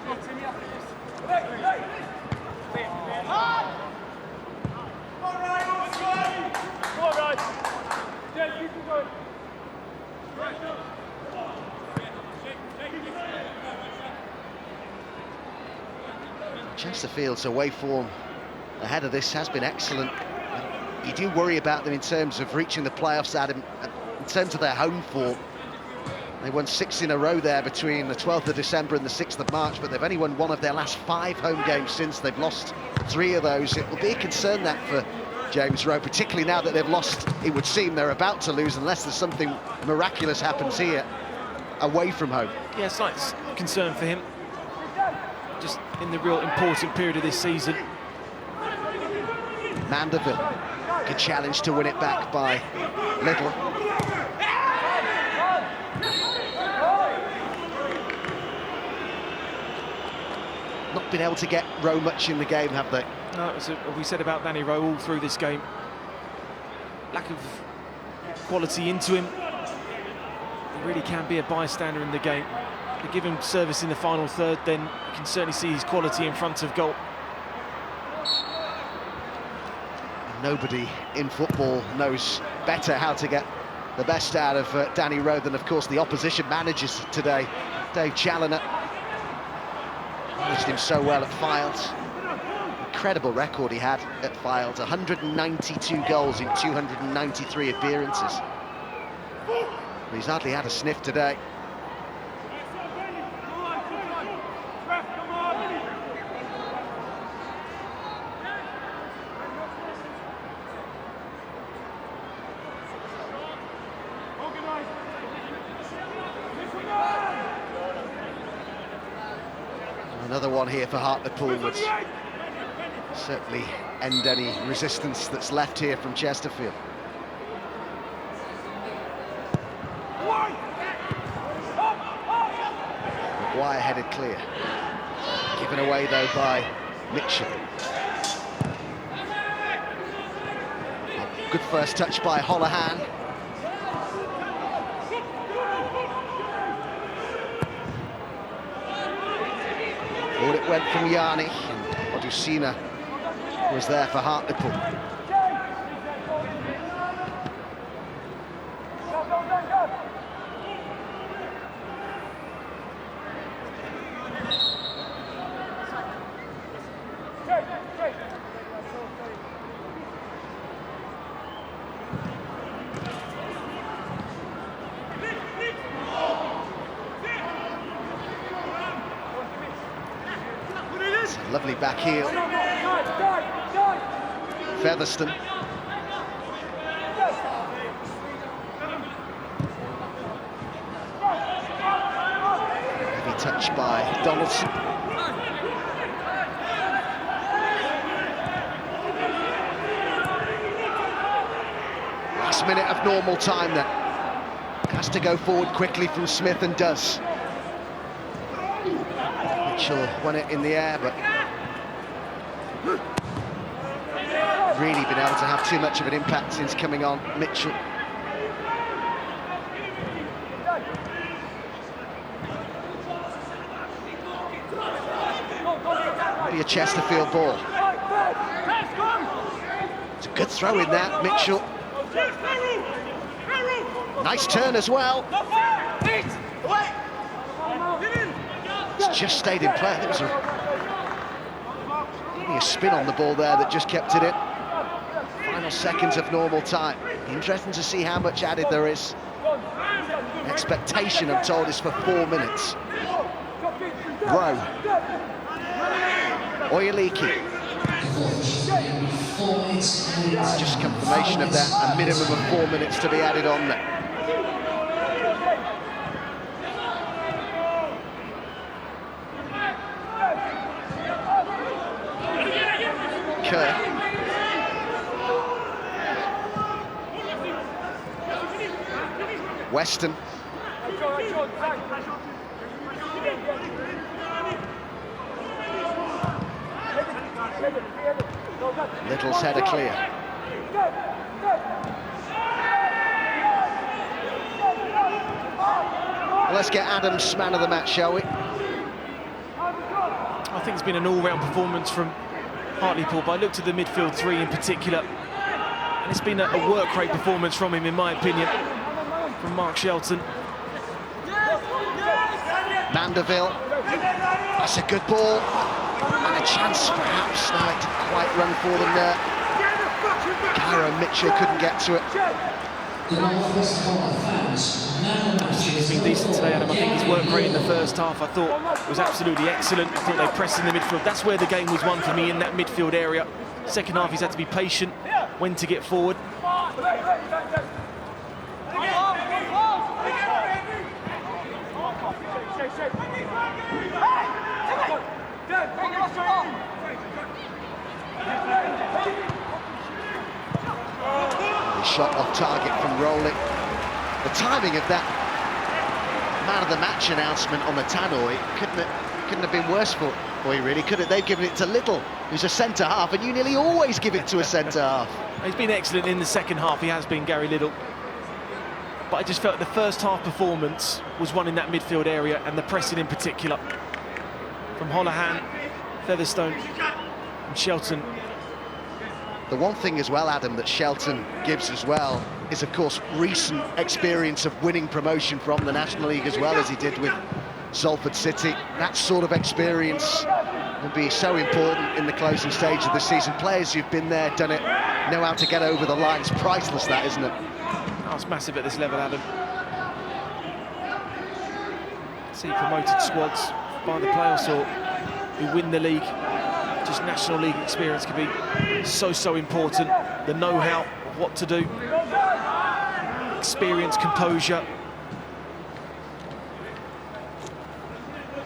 Chesterfield's away form ahead of this has been excellent. You do worry about them in terms of reaching the playoffs, Adam, in terms of their home form. They won 6 in a row there between the 12th of December and the 6th of March, but they've only won 1 of their last 5 home games since. They've lost 3 of those. It will be a concern that for James Rowe, particularly now that they've lost. It would seem they're about to lose unless there's something miraculous happens here away from home. Yeah, slight concern for him, just in the real important period of this season. Mandeville, good challenge to win it back by Little. Not been able to get Rowe much in the game, have they? No, as we said about Danny Rowe all through this game. Lack of quality into him. He really can be a bystander in the game. If you give him service in the final third, then you can certainly see his quality in front of goal. Nobody in football knows better how to get the best out of Danny Rowe than, of course, the opposition managers today. Dave Challoner managed him so well at Files. Incredible record he had at Files, 192 goals in 293 appearances. But he's hardly had a sniff today. Another one here for Hartlepool would certainly end any resistance that's left here from Chesterfield. Maguire headed clear. Given away though by Mitchell. Good first touch by Holohan. Forward it went from Yarni, and Odusina was there for Hartlepool. Lovely back heel. Featherstone. Heavy touch by Donaldson. Last minute of normal time then. Has to go forward quickly from Smith and does. Mitchell won it in the air, but really been able to have too much of an impact since coming on. Mitchell. Be a Chesterfield ball. It's a good throw in that, Mitchell. Nice turn as well. It's just stayed in play. There was a spin on the ball there that just kept it in. Final seconds of normal time. Interesting to see how much added there is. Expectation, I'm told, is for 4 minutes. Rowe. Oyeliki. Just confirmation of that. A minimum of 4 minutes to be added on there. Kerr. Weston. Little's header clear. Well, let's get Adams man of the match, shall we? I think it's been an all-round performance from Hartlepool, but I looked at the midfield three in particular, and it's been a work rate performance from him, in my opinion, from Mark Shelton. Mandeville, that's a good ball. And a chance, perhaps. No, it didn't quite run for them there. Cairo Mitchell couldn't get to it. He's been decent today, Adam. I think his work rate in the first half, I thought, was absolutely excellent. I thought they pressed in the midfield. That's where the game was won for me, in that midfield area. Second half, he's had to be patient when to get forward. Shot off target from Rowley. The timing of that man of the match announcement on the tannoy couldn't have been worse for you, really, could it? They've given it to Little, who's a centre half, and you nearly always give it to a centre half. He's been excellent in the second half. He has been, Gary Little. But I just felt the first half performance was one in that midfield area, and the pressing in particular from Holohan, Featherstone and Shelton. The one thing as well, Adam, that Shelton gives as well is, of course, recent experience of winning promotion from the National League, as well as he did with Salford City. That sort of experience will be so important in the closing stage of the season. Players who've been there, done it, know how to get over the line. It's priceless, that, isn't it? Oh, it's massive at this level, Adam. See promoted squads by the playoffs or who win the league. Just National League experience can be so important. The know-how of what to do, experience, composure.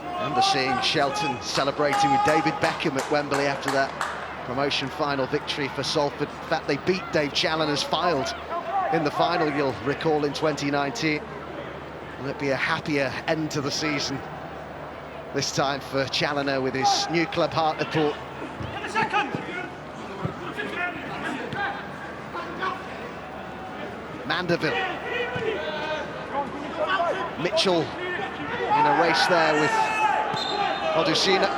I remember seeing Shelton celebrating with David Beckham at Wembley after that promotion final victory for Salford. In fact, they beat Dave Challoner's Fylde in the final, you'll recall, in 2019. Will it be a happier end to the season this time for Challoner with his new club Hartlepool? Mandeville. Mitchell in a race there with Odusina.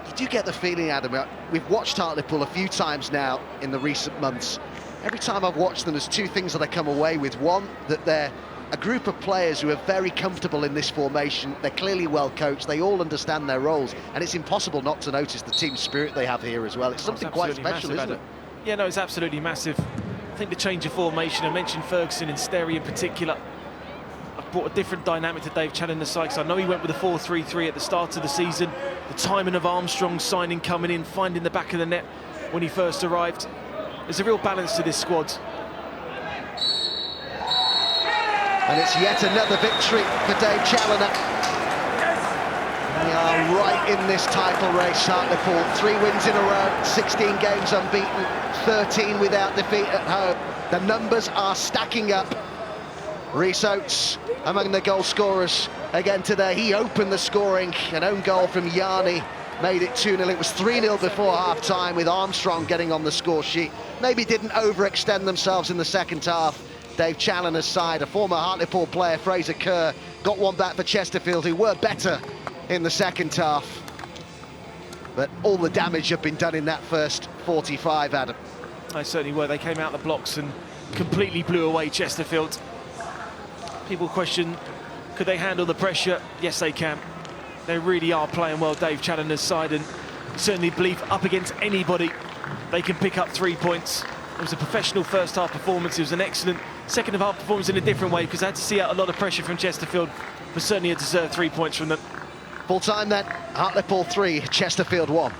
You do get the feeling, Adam, we've watched Hartlepool a few times now in the recent months. Every time I've watched them, there's two things that I come away with. One, that they're a group of players who are very comfortable in this formation. They're clearly well coached. They all understand their roles, and it's impossible not to notice the team spirit they have here as well. It's something quite special, isn't it? Yeah, no, it's absolutely massive. I think the change of formation, I mentioned Ferguson and Sterry in particular, I've brought a different dynamic to Dave Challoner's side. I know he went with a 4-3-3 at the start of the season. The timing of Armstrong's signing, coming in, finding the back of the net when he first arrived. There's a real balance to this squad. And it's yet another victory for Dave Challoner. They are right in this title race, Hartlepool. 3 wins in a row, 16 games unbeaten, 13 without defeat at home. The numbers are stacking up. Rhys Oates among the goal scorers again today. He opened the scoring. An own goal from Yarni made it 2-0. It was 3-0 before half-time, with Armstrong getting on the score sheet. Maybe didn't overextend themselves in the second half. Dave Challoner's side, a former Hartlepool player, Fraser Kerr, got one back for Chesterfield, who were better in the second half. But all the damage had been done in that first 45, Adam. They certainly were. They came out the blocks and completely blew away Chesterfield. People question, could they handle the pressure? Yes, they can. They really are playing well, Dave Challoner's side, and certainly believe up against anybody they can pick up 3 points. It was a professional first half performance. It was an excellent second half performance in a different way, because they had to see out a lot of pressure from Chesterfield, but certainly a deserved 3 points from them. Full time then, Hartlepool 3, Chesterfield 1.